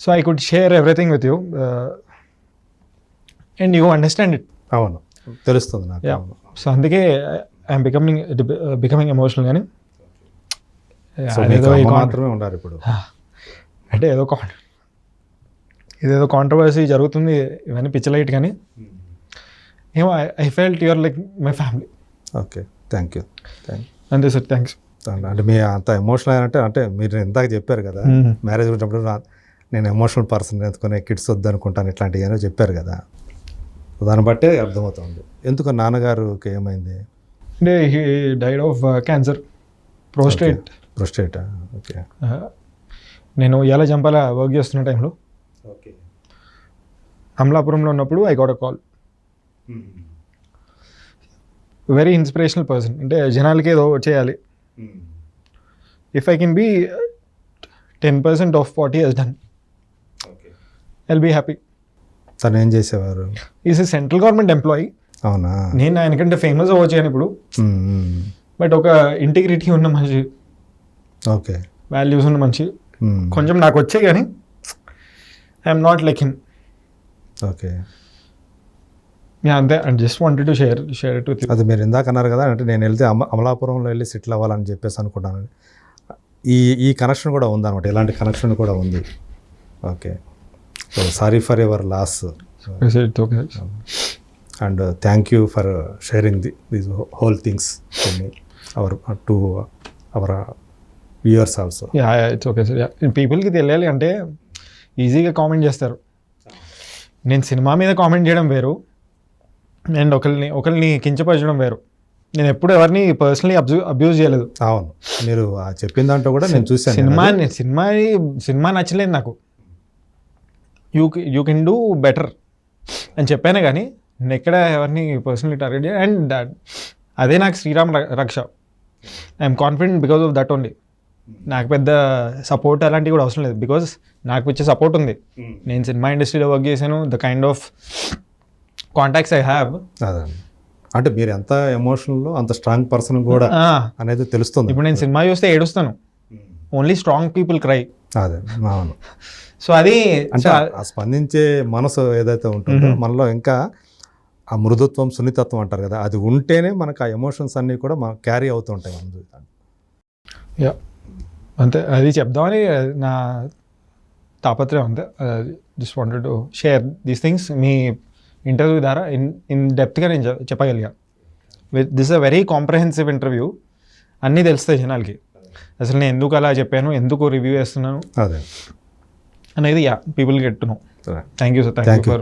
So I could share everything with you and you understand it. అవును, తెలుస్తుంది నాకు. సో అందుకే ఐఎమ్ బికమింగ్ ఎమోషనల్. కానీ మాత్రమే ఉండాలి ఇప్పుడు. అంటే ఇదేదో కాంట్రవర్సీ జరుగుతుంది, ఇవన్నీ పిచ్చలైట్. కానీ ఏమో I felt your like my family. Okay, thank you. అంతే సార్, థ్యాంక్స్. అంటే మీ అంత ఎమోషనల్ అయినట్టే, అంటే మీరు ఇందాక చెప్పారు కదా మ్యారేజ్ ఉన్నప్పుడు నేను ఎమోషనల్ పర్సన్ ఎందుకునే కిడ్స్ వద్దు అనుకుంటాను ఇట్లాంటివి ఏమో చెప్పారు కదా, దాన్ని బట్టే అర్థమవుతుంది. ఎందుకు నాన్నగారికి ఏమైంది? అంటే he died of cancer, prostate. Okay. నేను ఎలా జంపాల వర్క్ చేస్తున్న టైంలో అమలాపురంలో ఉన్నప్పుడు I got a call. Very inspirational person. అంటే జనాలకి ఏదో చేయాలి. If I can be 10% of what he has done, I'll be happy. తను ఏం చేసేవారు? Is a central government employee. అవునా? నేను ఆయనకంటే ఫేమస్ అవ్వచ్చాను ఇప్పుడు, బట్ ఒక ఇంటిగ్రిటీ ఉన్న మనిషి, ఓకే, వాల్యూస్ ఉన్న మనిషి. కొంచెం నాకు వచ్చాయి కానీ I'm not like him. Okay, అంతే. And just wanted to share it with you. అది మీరు ఇందాక అన్నారు కదా, అంటే నేను వెళ్తే అమలాపురంలో వెళ్ళి సెటిల్ అవ్వాలని చెప్పేసి అనుకుంటాను. ఈ కనెక్షన్ కూడా ఉందన్నమాట, ఇలాంటి కనెక్షన్ కూడా ఉంది. Okay, so sorry for your loss and thank you for sharing these whole things to our viewers also. It's okay sir. పీపుల్కి తెలియాలి అంటే ఈజీగా కామెంట్ చేస్తారు. నేను సినిమా మీద కామెంట్ చేయడం వేరు అండ్ ఒకరిని కించపరచడం వేరు. నేను ఎప్పుడు ఎవరిని పర్సనలీ అబ్యూజ్ చేయలేదు. అవును, మీరు చెప్పిన దాంట్లో కూడా నేను చూసాను. సినిమా నచ్చలేదు నాకు. యూ కెన్ డూ బెటర్ అని చెప్పాను కానీ నేను ఎక్కడ ఎవరిని పర్సనలీ టార్గెట్ చేయాలి. అండ్ అదే నాకు శ్రీరామ్ రక్ష. I'm confident because of that only. నాకు పెద్ద సపోర్ట్ అలాంటివి కూడా అవసరం లేదు, బికాస్ నాకు వచ్చే సపోర్ట్ ఉంది. నేను సినిమా ఇండస్ట్రీలో వర్క్ చేశాను. The kind of contacts I have. అదే అంటే మీరు ఎంత ఎమోషనల్ అంత స్ట్రాంగ్ పర్సన్ కూడా అనేది తెలుస్తుంది. ఇప్పుడు నేను సినిమా చూస్తే ఏడుస్తాను, ఓన్లీ స్ట్రాంగ్ పీపుల్ క్రై. అదే, అవును. సో అది అంటే ఆ స్పందించే మనసు ఏదైతే ఉంటుందో మనలో ఇంకా ఆ మృదుత్వం, సున్నితత్వం అంటారు కదా, అది ఉంటేనే మనకు ఆ ఎమోషన్స్ అన్నీ కూడా మనకు క్యారీ అవుతూ ఉంటాయి మన జీవితాన్ని. యా, అంతే. అది చెప్దామని నా తాపత్రయం. అంతే. Just wanted to share these things. మీ ఇంటర్వ్యూ ద్వారా ఇన్ డెప్త్గా నేను చెప్పగలిగా. This a very comprehensive interview. అన్నీ తెలుస్తాయి జనాలకి, అసలు నేను ఎందుకు అలా చెప్పాను, ఎందుకు రివ్యూ చేస్తున్నాను అదే అనేది. People get to know. Thank you sir. Thank you.